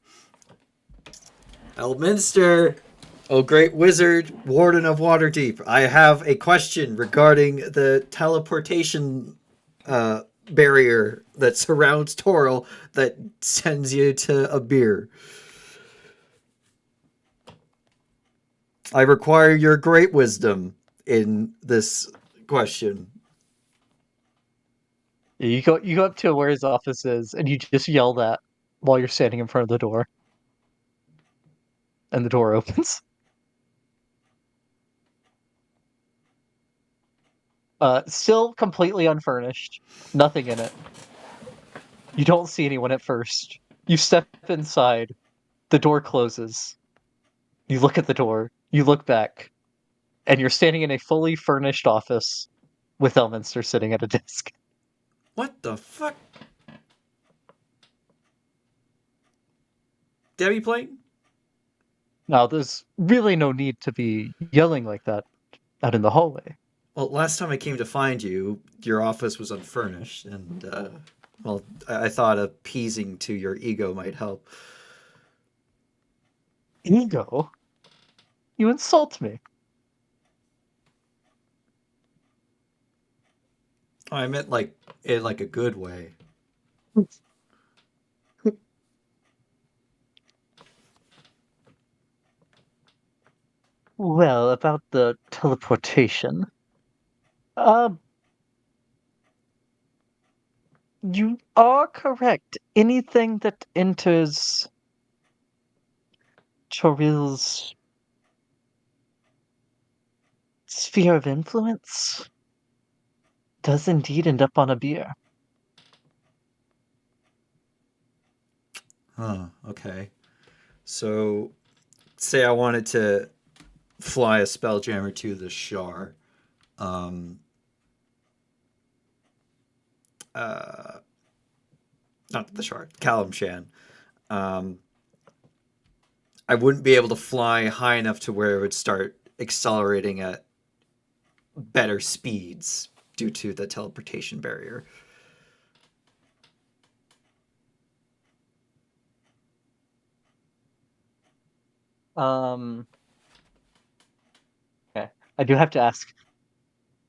Elminster, oh great wizard, warden of Waterdeep, I have a question regarding the teleportation barrier that surrounds Toril that sends you to a beer. I require your great wisdom in this question. You go up to where his office is, and you just yell that while you're standing in front of the door. And the door opens. Still completely unfurnished. Nothing in it. You don't see anyone at first. You step inside. The door closes. You look at the door. You look back. And you're standing in a fully furnished office with Elminster sitting at a desk. What the fuck? Debbie playing? Now, there's really no need to be yelling like that out in the hallway. Well, last time I came to find you, your office was unfurnished, and, well, I thought appeasing to your ego might help. Ego? You insult me. I meant like in like a good way. Well, about the teleportation. You are correct. Anything that enters Choril's sphere of influence does indeed end up on a beer. Huh, okay. So, say I wanted to fly a spelljammer to the Shar. Um, not the Shar, Kalimshan. Um, I wouldn't be able to fly high enough to where it would start accelerating at better speeds due to the teleportation barrier. Okay. I do have to ask.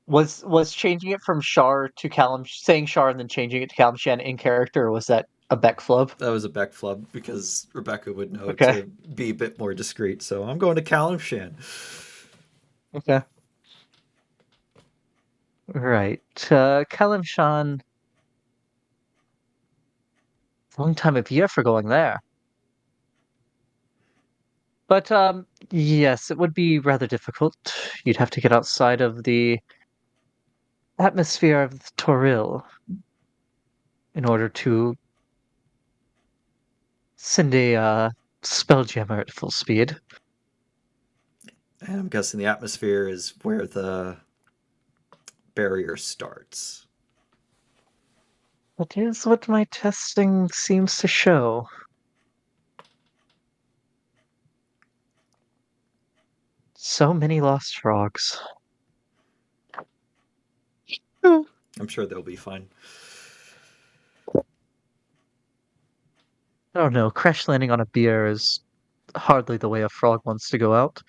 Was changing it from Shar to Callum, saying Shar and then changing it to Callum Shan in character, or was that a Beck flub? That was a Beck flub because Rebecca would know Okay. to be a bit more discreet. So I'm going to Callum Shan. Okay. Right. Callum Shan. Long time of year for going there. But yes, it would be rather difficult. You'd have to get outside of the atmosphere of Toril in order to send a spelljammer at full speed. And I'm guessing the atmosphere is where the barrier starts. That is what my testing seems to show. So many lost frogs. I'm sure they'll be fine. I don't know, crash landing on a beer is hardly the way a frog wants to go out.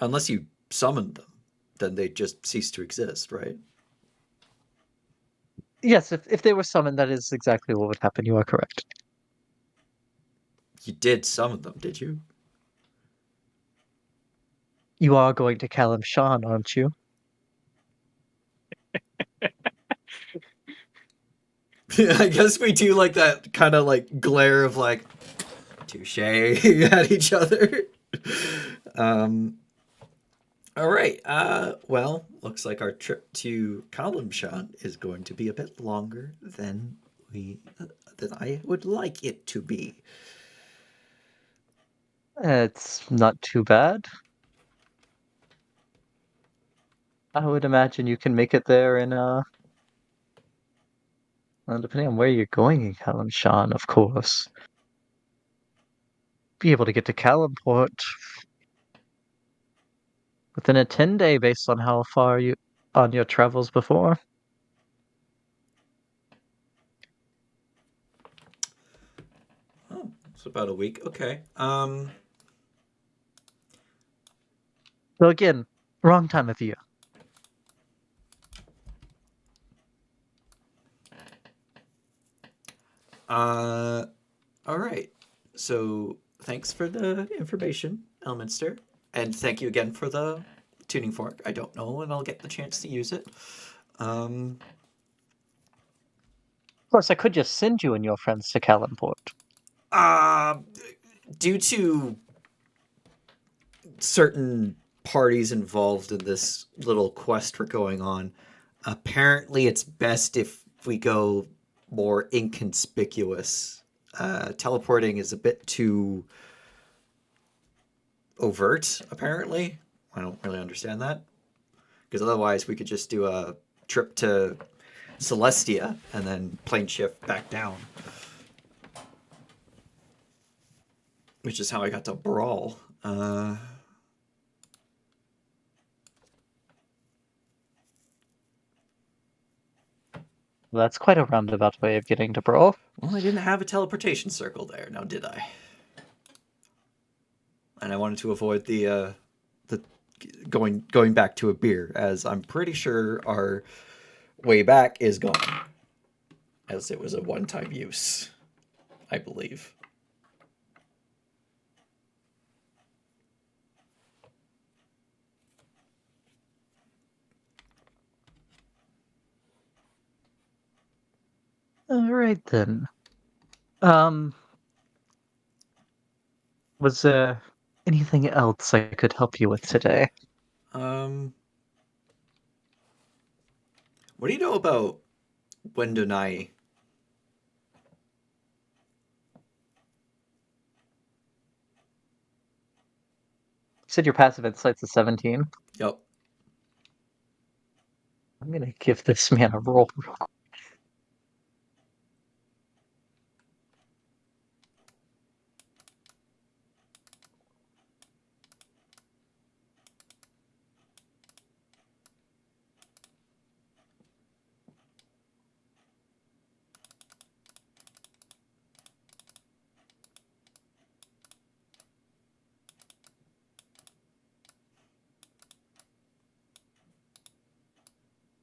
Unless you summoned them, then they just cease to exist, right? Yes, if they were summoned, that is exactly what would happen. You are correct. You did summon them, did you? You are going to Callum Shan, aren't you? I guess we do like that kind of like glare of like touche at each other. All right. Well, looks like our trip to Kalimshan is going to be a bit longer than than I would like it to be. It's not too bad. I would imagine you can make it there in depending on where you're going in Callum Shan, of course. Be able to get to Calumport within a 10-day based on how far you on your travels before. Oh, it's about a week. Okay. So again, wrong time of year. All right. So thanks for the information, Elminster, and thank you again for the tuning fork. I don't know when I'll get the chance to use it. Of course, I could just send you and your friends to Calumport. Uh, due to certain parties involved in this little quest we're going on, apparently it's best if we go more inconspicuous. Teleporting is a bit too overt, apparently. I don't really understand that. Because otherwise, we could just do a trip to Celestia and then plane shift back down. Which is how I got to Brawl. That's quite a roundabout way of getting to Brawl. Well, I didn't have a teleportation circle there, now did I? And I wanted to avoid the going back to a beer, as I'm pretty sure our way back is gone, as it was a one-time use, I believe. All right then. Was there anything else I could help you with today? What do you know about Wendonai? You said your passive insight's a 17. Yep. I'm gonna give this man a roll real quick.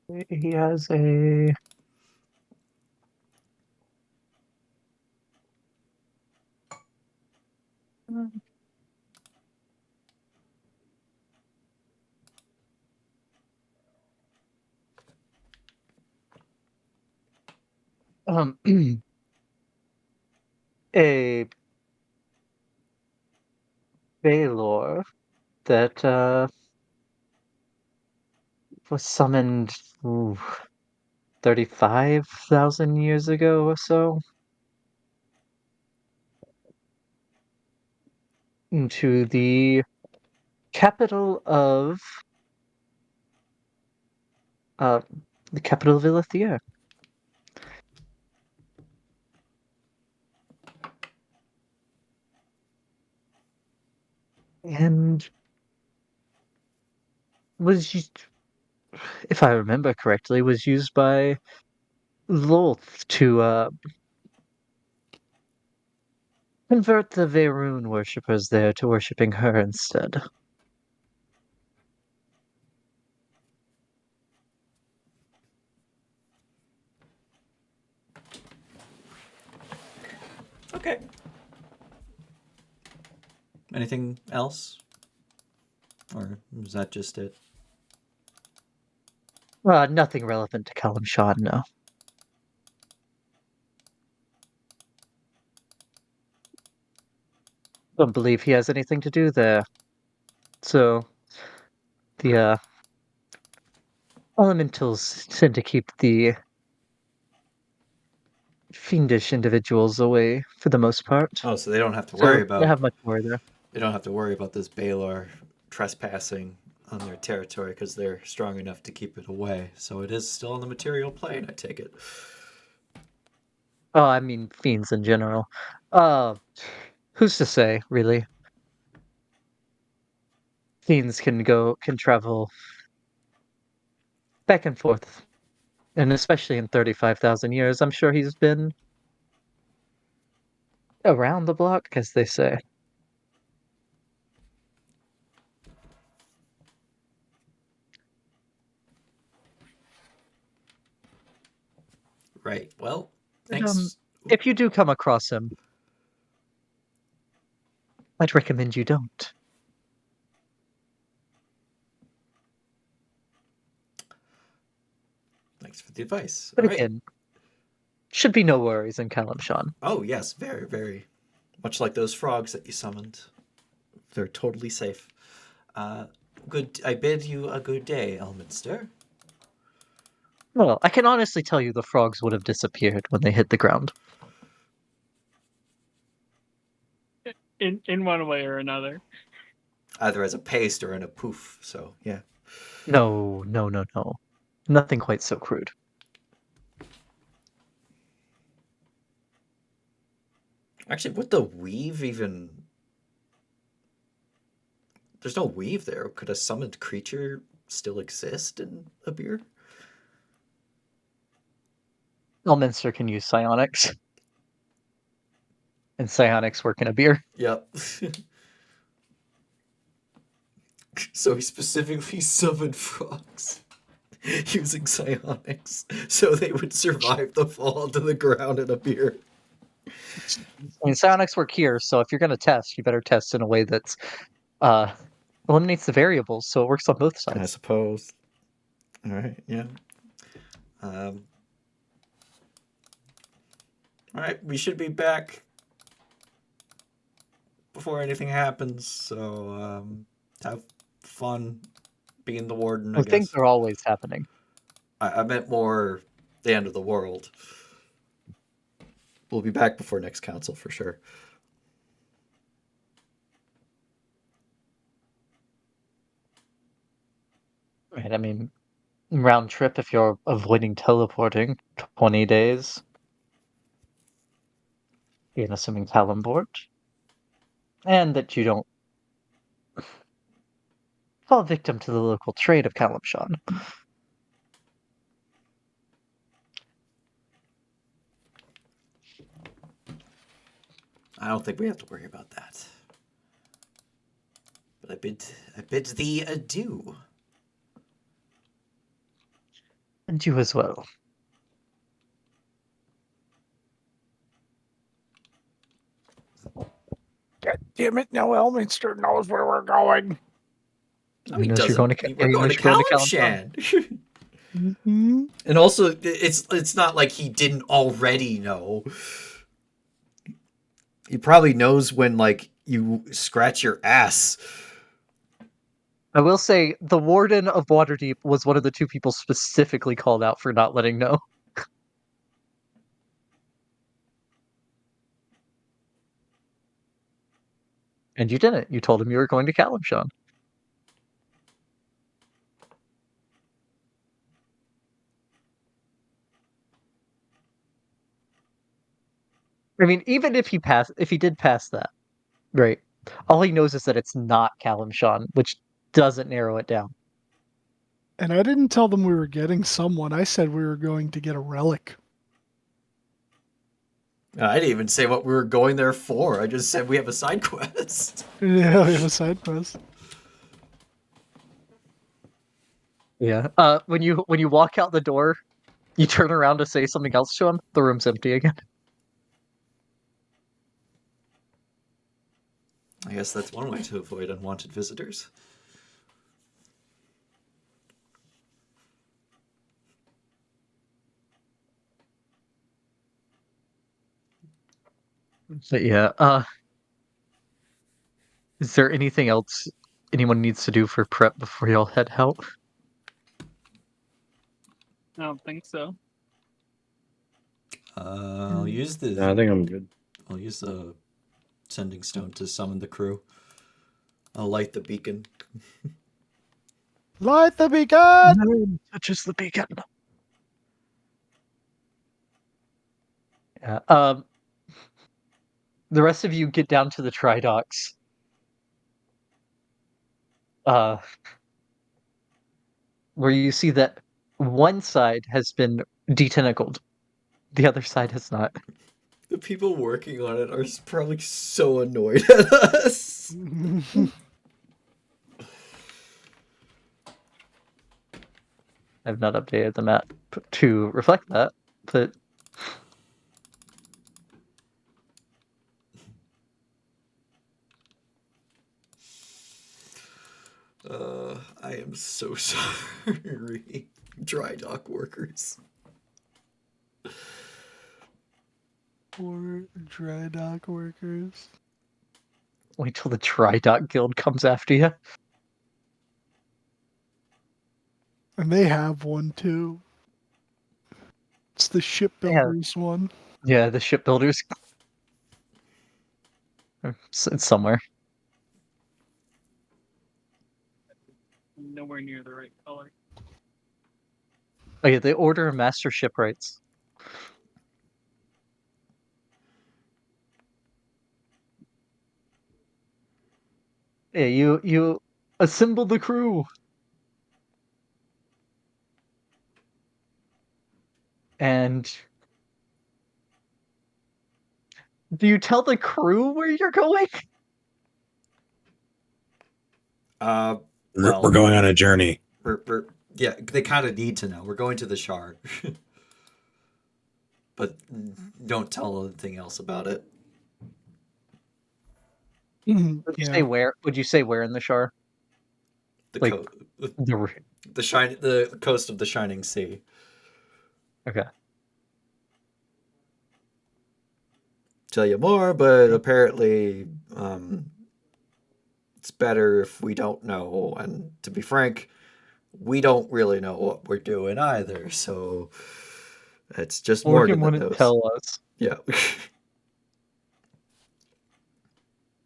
He has a. Um, a Baylor that was summoned 35,000 years ago or so into capital of uh, the capital of Eilistraee. And was used, if I remember correctly, was used by Lolth to convert the Veyroon worshippers there to worshipping her instead. Okay. Anything else? Or is that just it? Nothing relevant to Kalimshan, no. Don't believe he has anything to do there. So the elementals tend to keep the fiendish individuals away for the most part. Oh, so they don't have to So worry they about have much more there. they don't have to worry about this Baylor trespassing on their territory because they're strong enough to keep it away. So it is still on the material plane, I take it. Oh, I mean fiends in general. Uh, who's to say, really? Fiends can travel back and forth, and especially in 35,000 years, I'm sure he's been around the block, as they say. Right. Well, But, thanks. if you do come across him, I'd recommend you don't. Thanks for the advice. But All right. again, should be no worries in Kalimshan. Oh, yes, very, very. Much like those frogs that you summoned. They're totally safe. Uh, good. I bid you a good day, Elminster. Well, I can honestly tell you the frogs would have disappeared when they hit the ground. In one way or another. Either as a paste or in a poof. So, yeah. No, no, no, no. Nothing quite so crude. Actually, would the weave even. There's no weave there. Could a summoned creature still exist in a beer? Elminster can use psionics, and psionics work in a beer. Yep. So he specifically summoned frogs using psionics so they would survive the fall to the ground in a beer. I mean, psionics work here, so if you're going to test, you better test in a way that's uh, eliminates the variables, so it works on both I sides. suppose. All right, yeah. All right, we should be back before anything happens. So have fun being the warden, I Well, things guess. are always happening. I meant more the end of the world. We'll be back before next council for sure. Right? I mean, round trip if you're avoiding teleporting, 20 days. Again, assuming Talonbort. And that you don't fall victim to the local trade of Kalimshan. I don't think we have to worry about that. But I bid thee adieu. And you as well. God damn it! Now Elminster knows where we're going. No, He he knows you're doesn't. going to. We're He going knows to you're going to Kalimshan. Kalimshan. Mm-hmm. And also, it's not like he didn't already know. He probably knows when like you scratch your ass. I will say the warden of Waterdeep was one of the two people specifically called out for not letting know. And you didn't. You told him you were going to Kalimshan. I mean, even if he did pass that, right? All he knows is that it's not Kalimshan, which doesn't narrow it down. And I didn't tell them we were getting someone. I said we were going to get a relic. I didn't even say what we were going there for. I just said we have a side quest. Yeah, we have a side quest. Yeah. When you walk out the door, you turn around to say something else to him. The room's empty again. I guess that's one way to avoid unwanted visitors. But yeah. Is there anything else anyone needs to do for prep before y'all head out? I don't think so. I'll use the. No, I think I'm good. I'll use the sending stone to summon the crew. I'll light the beacon. Light the beacon! No, touches the beacon. Yeah. The rest of you get down to the Tridocks. Where you see that one side has been detentacled, the other side has not. The people working on it are probably so annoyed at us. I've not updated the map to reflect that, but I am so sorry. Dry dock workers. Poor dry dock workers. wait till the Tridock Guild comes after you. And they have one too. It's the shipbuilders one. Yeah, the shipbuilders. It's somewhere. Nowhere near the right color. Oh yeah, the Order of Master Shipwrights. Yeah, you assemble the crew. And do you tell the crew where you're going? Well, We're going on a journey. Yeah, they kind of need to know. We're going to the Shard. But don't tell anything else about it. Would you say where? Would you say where in the Shar? The Like, the the coast of the Shining Sea. Okay. Tell you more, but apparently it's better if we don't know. And to be frank, we don't really know what we're doing either. So it's just Morgan that wouldn't knows. tell us. Yeah.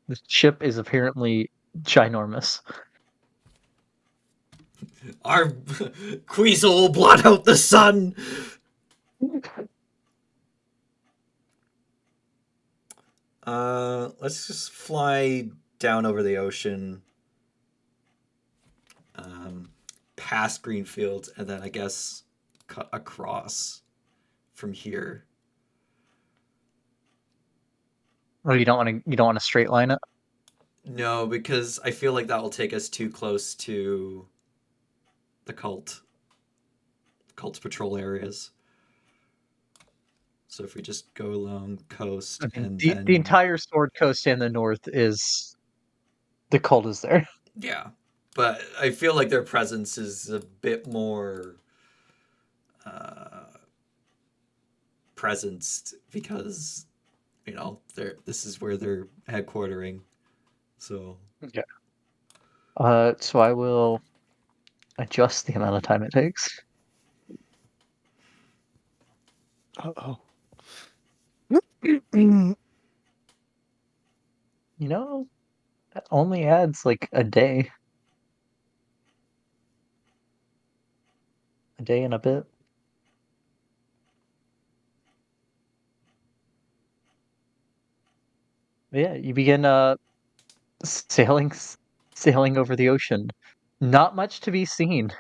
The ship is apparently ginormous. Our Queasel will blot out the sun. Let's just fly down over the ocean, past Greenfield, and then I guess cut across from here. Oh, you don't want to straight line it? No, because I feel like that will take us too close to the cult difficult to patrol areas. So if we just go along coast I mean, and the then entire Sword Coast and the north is the cult is there. yeah, but I feel like their presence is a bit more presenced because this is where they're headquartering. So Okay. So I will adjust the amount of time it takes. Uh-oh. You know, that only adds like a day and a bit. But yeah, you begin sailing sailing over the ocean. Not much to be seen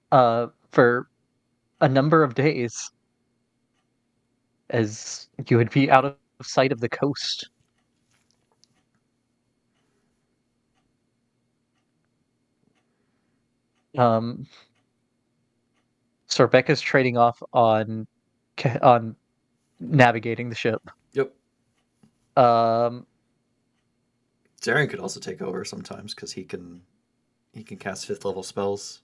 for a number of days, as you would be out of sight of the coast. Um, so Rebecca's trading off on navigating the ship. yep, Um, Zarian could also take over sometimes because he can cast 5th level spells.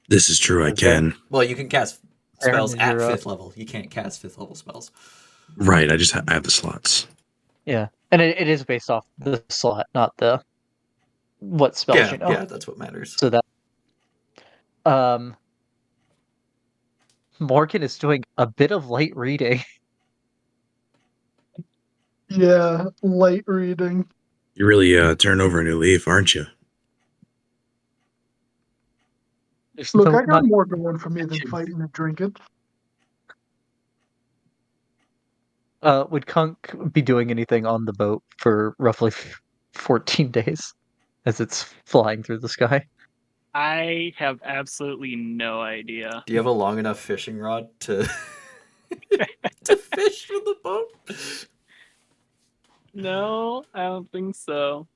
This is true. I Okay. can. Well, you can cast Aaron, spells is at your, 5th level. You can't cast 5th level spells. Right. I have the slots. yeah, and it is based off the slot, not the what spells you know. Yeah, that's what matters. So that um, Morgan is doing a bit of light reading. Yeah, light reading. You really turn over a new leaf, aren't you? There's Look, no I got not more going for me than fighting and drinking. would Kunk be doing anything on the boat for roughly 14 days as it's flying through the sky? I have absolutely no idea. Do you have a long enough fishing rod to to fish from the boat? No, I don't think so.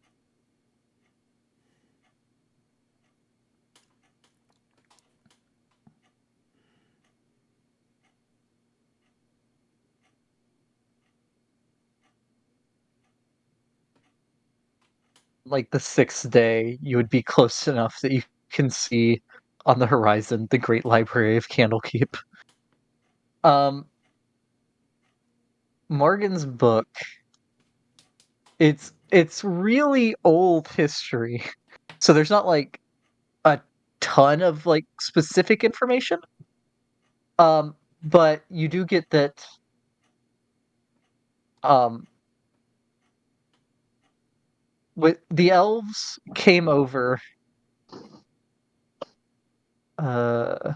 Like the 6th day, you would be close enough that you can see on the horizon the Great Library of Candlekeep. Um, Morgan's book. It's really old history, so there's not like a ton of like specific information. But you do get that um with the elves came over uh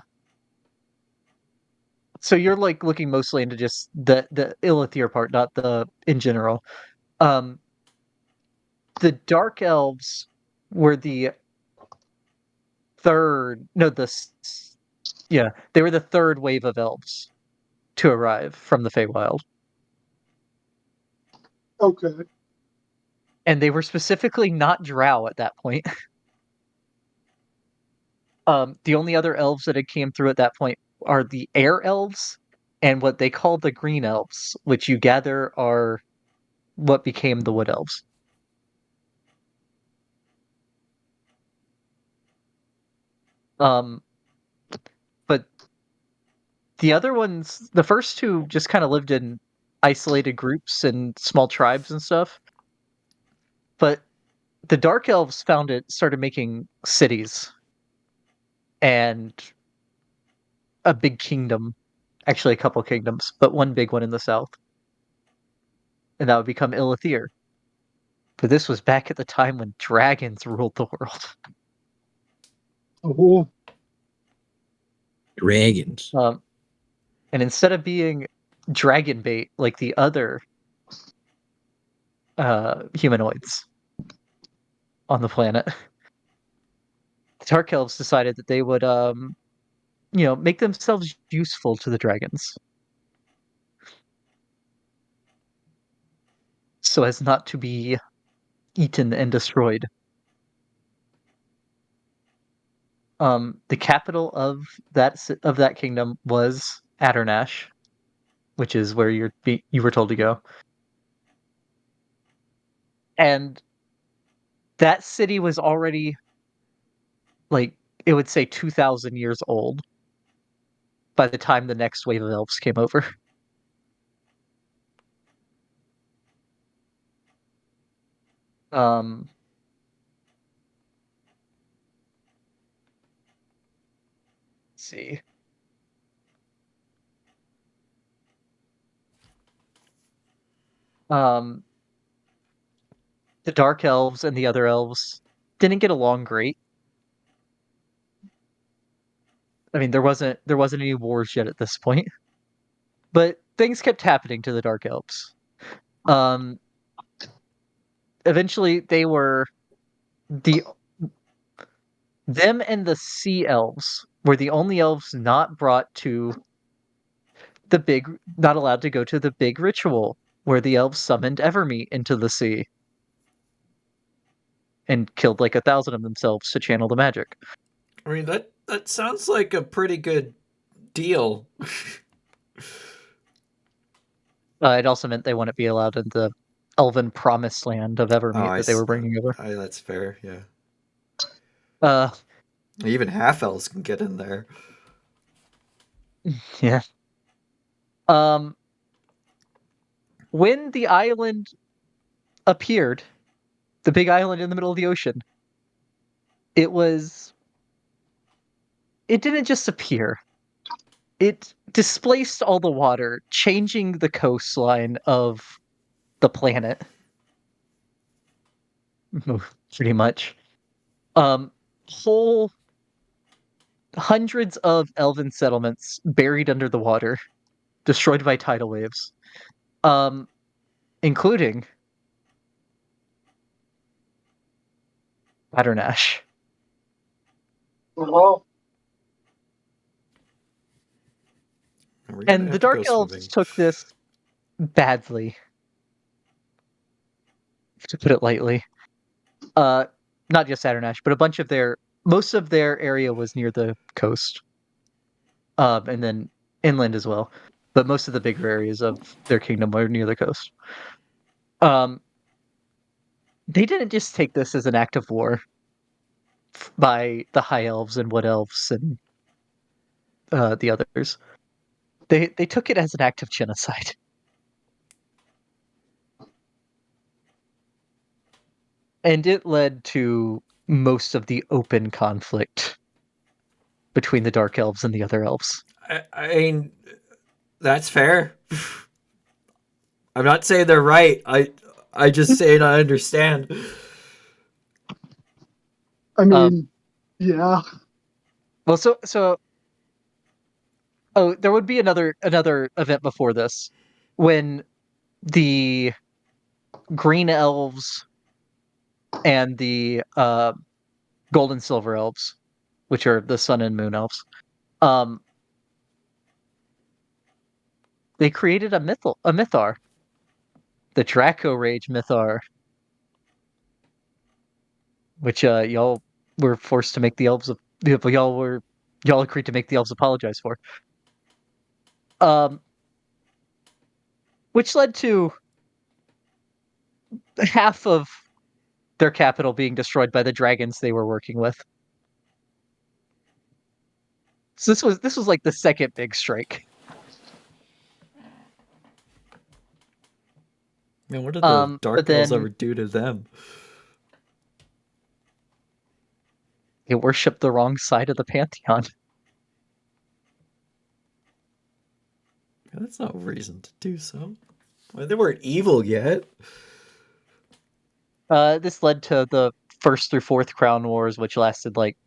so you're like looking mostly into just the Ilithir part, not the in general. Um the dark elves were the third no the s- yeah, they were the third wave of elves to arrive from the Feywild. Okay. And they were specifically not drow at that point. The only other elves that had came through at that point are the air elves and what they call the green elves, which you gather are what became the wood elves. Um, but the other ones, the first two, just kind of lived in isolated groups and small tribes and stuff. But the dark elves found it, started making cities and a big kingdom, actually a couple kingdoms, but one big one in the south, and that would become Ilithir. But this was back at the time when dragons ruled the world. Oh, Dragons. And instead of being dragon bait like the other humanoids on the planet, the Dark Elves decided that they would, make themselves useful to the dragons, so as not to be eaten and destroyed. The capital of that kingdom was Adernash, which is where you were told to go. And that city was already, like, it would say 2,000 years old by the time the next wave of elves came over. Let's see. The dark elves and the other elves didn't get along great. I mean, there wasn't any wars yet at this point, but things kept happening to the dark elves. Eventually, they were them and the sea elves were the only elves not brought to not allowed to go to the big ritual where the elves summoned Evermeet into the sea and killed like 1,000 of themselves to channel the magic. I mean, that sounds like a pretty good deal. It also meant they wouldn't be allowed in the elven promised land of Evermeet that they were bringing over. That's fair, yeah. Uh, Even half elves can get in there. yeah. When the island appeared, the big island in the middle of the ocean, it didn't just appear. It displaced all the water, changing the coastline of the planet. Pretty much. Whole hundreds of elven settlements buried under the water, destroyed by tidal waves. Including Adernash. Well, And the Dark Elves took this badly, to put it lightly. Not just Adernash, but most of their area was near the coast. And then inland as well. But most of the bigger areas of their kingdom were near the coast. They didn't just take this as an act of war by the High Elves and Wood Elves and the others. They took it as an act of genocide. And it led to most of the open conflict between the Dark Elves and the other elves. I mean, that's fair. I'm not saying they're right. I just saying I understand. I mean, yeah. Well, so there would be another event before this when the green elves and the gold and silver elves, which are the sun and moon elves, they created a mythar, the Draco Rage mythar, which y'all were forced to make the elves. Y'all agreed to make the elves apologize for. Which led to half of their capital being destroyed by the dragons they were working with. So this was like the second big strike. Man, what did the Dark Elves then ever do to them? they worshipped the wrong side of the pantheon. That's no reason to do so. Well, they weren't evil yet. This led to the first through fourth Crown Wars, which lasted like,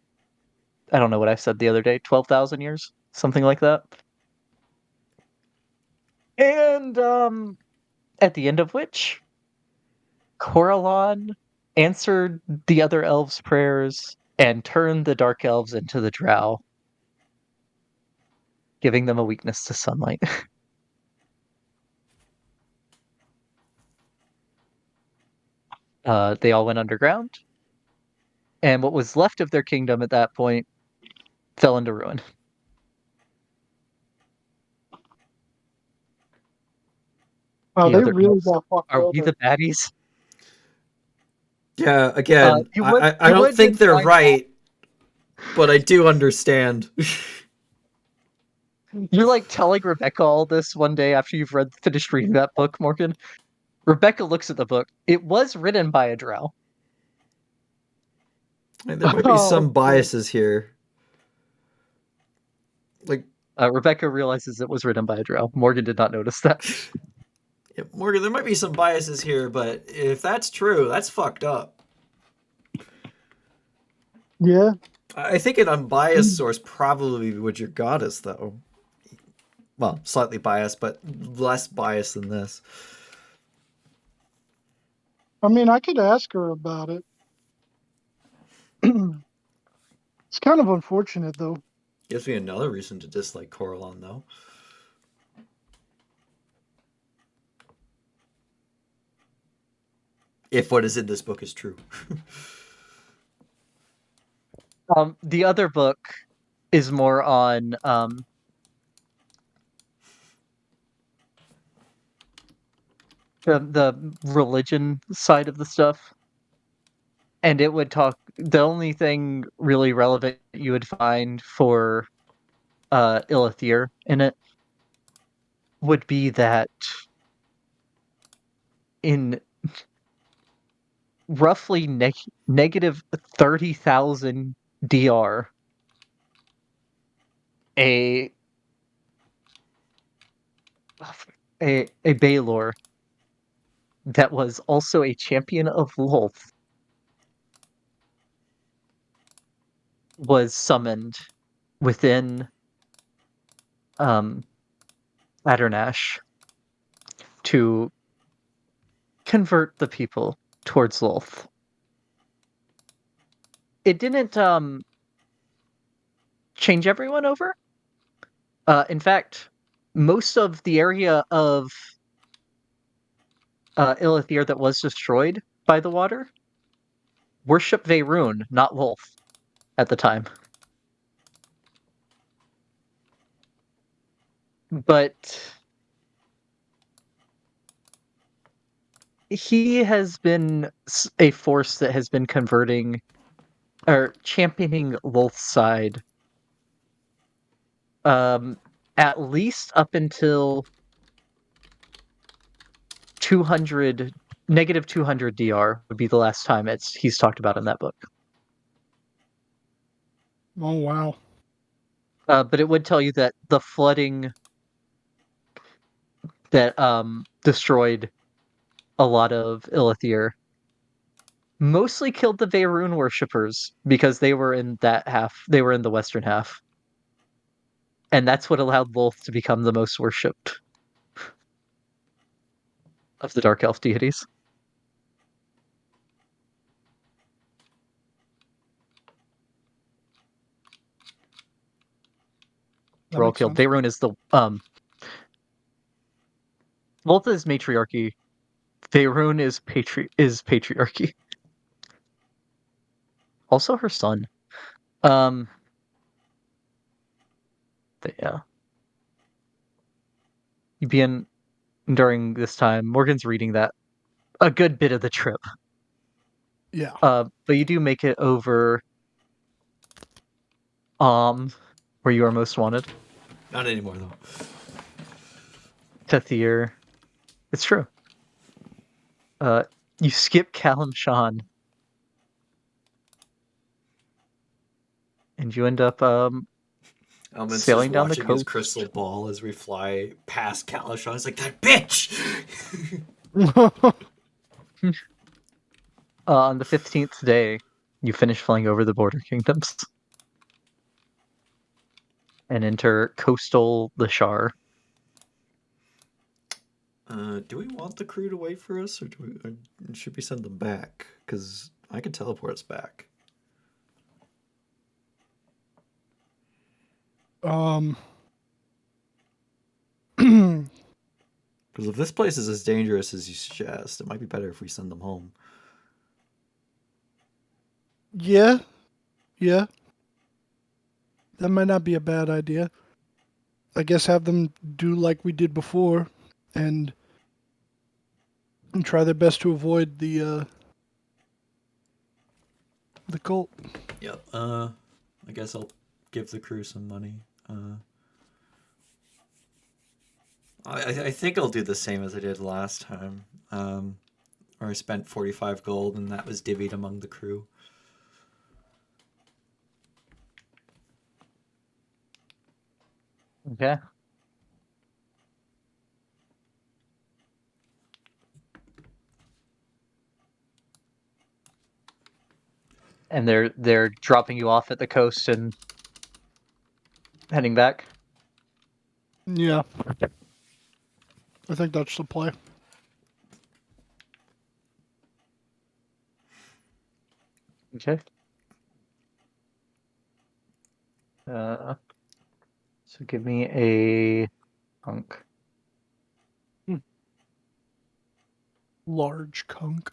I don't know what I said the other day, 12,000 years, something like that. And at the end of which, Coralon answered the other elves' prayers and turned the Dark Elves into the Drow, giving them a weakness to sunlight. They all went underground, and what was left of their kingdom at that point fell into ruin. Oh, The they other really elves. got fucked Are over. we the baddies? Yeah, again, You I, would- I, I you don't would think then they're find out- right, but I do understand. You're like telling Rebecca all this one day after you've finished reading that book, Morgan. Rebecca looks at the book. It was written by a drow. Like, there might be Oh, some boy. biases here. Like, Rebecca realizes it was written by a drow. Morgan did not notice that. yeah, Morgan, there might be some biases here, but if that's true, that's fucked up. Yeah. I think an unbiased source probably would your goddess, though. Well, slightly biased, but less biased than this. I mean, I could ask her about it. It's kind of unfortunate, though. Gives me another reason to dislike Coralon, though. If what is in this book is true. The other book is more on the religion side of the stuff. And it would talk. The only thing really relevant you would find for Ilithir in it would be that in roughly negative 30,000 DR, a a Baelor that was also a champion of Lolth was summoned within Adarnash to convert the people towards Lolth. It didn't change everyone over. In fact, most of the area of Ilithir that was destroyed by the water worshipped Veyrun, not Lolth, at the time. But he has been a force that has been converting or championing Lolth's side at least up until 200 negative 200 DR would be the last time he's talked about in that book. Oh, wow. But it would tell you that the flooding that destroyed a lot of Ilithir mostly killed the Veyrun worshippers because they were in that half. They were in the western half. And that's what allowed Lolth to become the most worshipped of the Dark Elf deities. That We're all makes killed. sense. Veyrun is the Lolth is matriarchy. Veyrun is patriarchy. Also her son. But yeah. You'd be in during this time. Morgan's reading that a good bit of the trip. Yeah. But you do make it over where you are most wanted. Not anymore, though. Tethir. It's true. You skip Callum Shan. And you end up Elman's sailing just watching down the watching his coast. crystal ball as we fly past Kalashon. He's like, that bitch! On the 15th day, you finish flying over the border kingdoms and enter coastal Lashar. Do we want the crew to wait for us, or should we send them back? Because I could teleport us back. Because if this place is as dangerous as you suggest, it might be better if we send them home. Yeah. Yeah. That might not be a bad idea. I guess have them do like we did before, and try their best to avoid the cult. Yep. I guess I'll give the crew some money. I think I'll do the same as I did last time, where I spent 45 gold and that was divvied among the crew. Okay. And they're dropping you off at the coast and heading back. Yeah. I think that's the play. Okay. So give me a hunk. Large conch.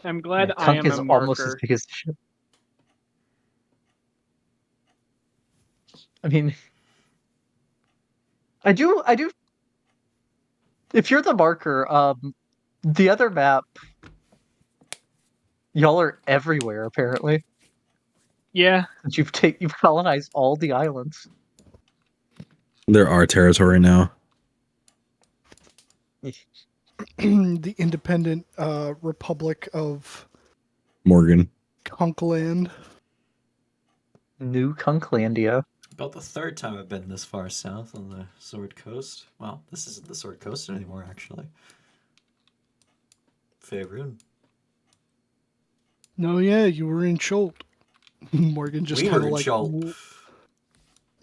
I'm glad Yeah, I Kunk am is a almost as marker. big as the ship. I mean, I do. If you're the marker, the other map, y'all are everywhere apparently. Yeah, Since you've colonized all the islands. They're our territory now. The independent Republic of Morgan. Conkland. New Kunklandia. About the third time I've been this far south on the Sword Coast. Well, this isn't the Sword Coast anymore, actually. Faerun. No, yeah, you were in Cholt. Morgan just We kind were of in like. Chult.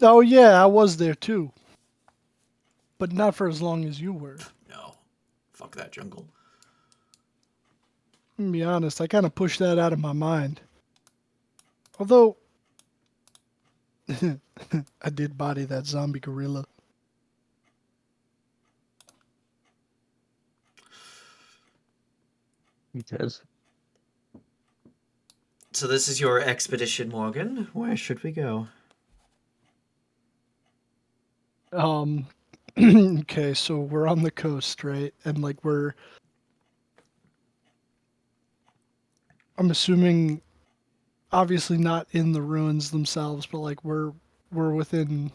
Oh yeah, I was there too. But not for as long as you were. No. Fuck that jungle. To be honest, I kind of pushed that out of my mind. Although, I did body that zombie gorilla. You did. So this is your expedition, Morgan. Where should we go? Okay, so we're on the coast, right? And like I'm assuming, obviously not in the ruins themselves, but like we're within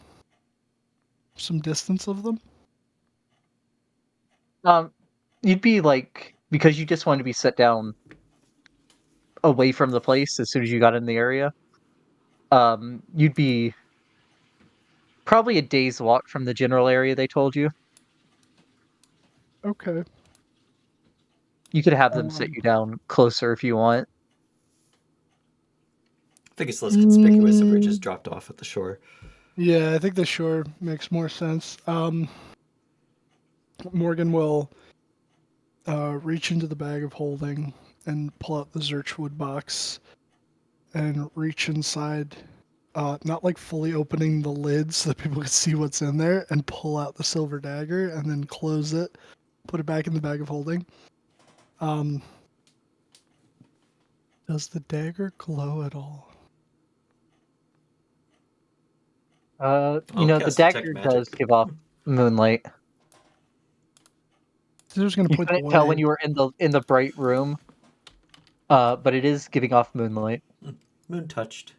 some distance of them. You'd be like, because you just wanted to be set down away from the place as soon as you got in the area. You'd be probably a day's walk from the general area they told you. Okay. You could have them sit you down closer if you want. I think it's less conspicuous if we're Mm, just dropped off at the shore. yeah, I think the shore makes more sense. Morgan will reach into the bag of holding and pull out the Zerchwood box and reach inside, not like fully opening the lid so that people can see what's in there, and pull out the silver dagger and then close it, put it back in the bag of holding. Does the dagger glow at all? The cast detect dagger magic. does give off moonlight. So just gonna You point the couldn't tell when way. you were in the bright room, but it is giving off moonlight. Moon touched.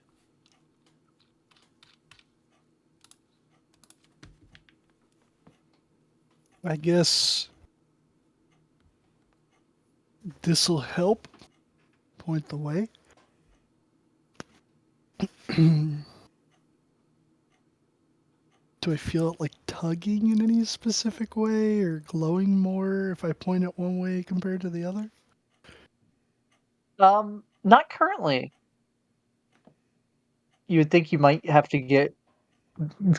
I guess this'll help. Point the way. Do I feel it like tugging in any specific way or glowing more if I point it one way compared to the other? Not currently. You would think you might have to get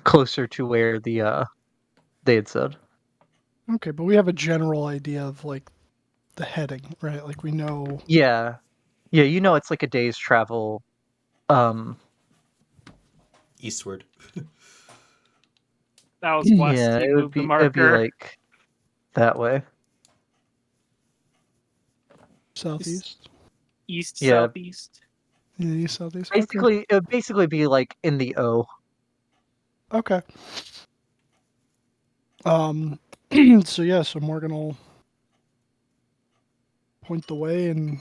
closer to where they had said. Okay, but we have a general idea of like the heading, right? Like we know. Yeah. Yeah, it's like a day's travel. Eastward. that was west. Yeah, He moved the it'd be marker. like that way. Southeast? East, Yeah. southeast. Yeah, east, southeast. Okay. It would basically be like in the O. Okay. So yeah, so Morgan will point the way and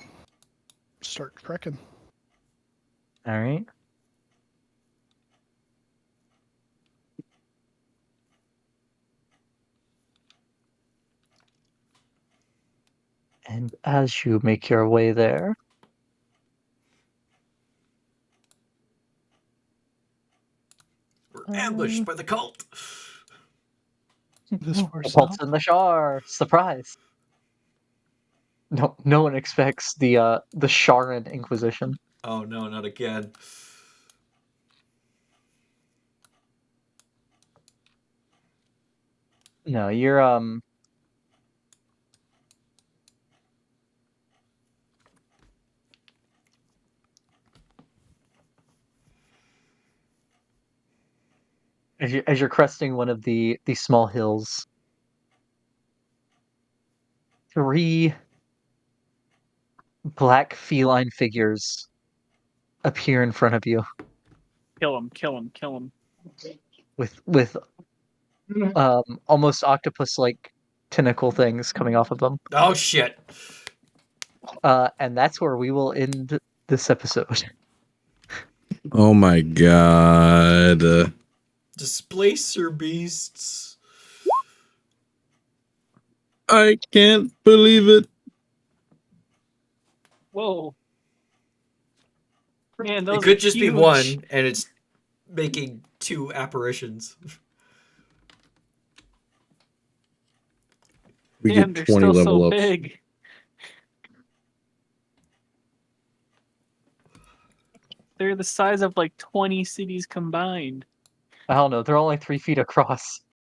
start trekking. All right. And as you make your way there, We're ambushed by the cult. This far the south? pulse in the Shar. Surprise! No one expects the Sharan Inquisition. Oh no, not again. No, you're as you're cresting one of the small hills, three black feline figures appear in front of you Kill him, kill him, kill him. with almost octopus like tentacle things coming off of them. Oh shit. And that's where we will end this episode. Oh my god. Displacer beasts. I can't believe it. Whoa. Man, those It could are just huge. be one, and it's making two apparitions. We Man, get they're 20 still level so ups. big. They're the size of like 20 cities combined. I don't know. They're only 3 feet across.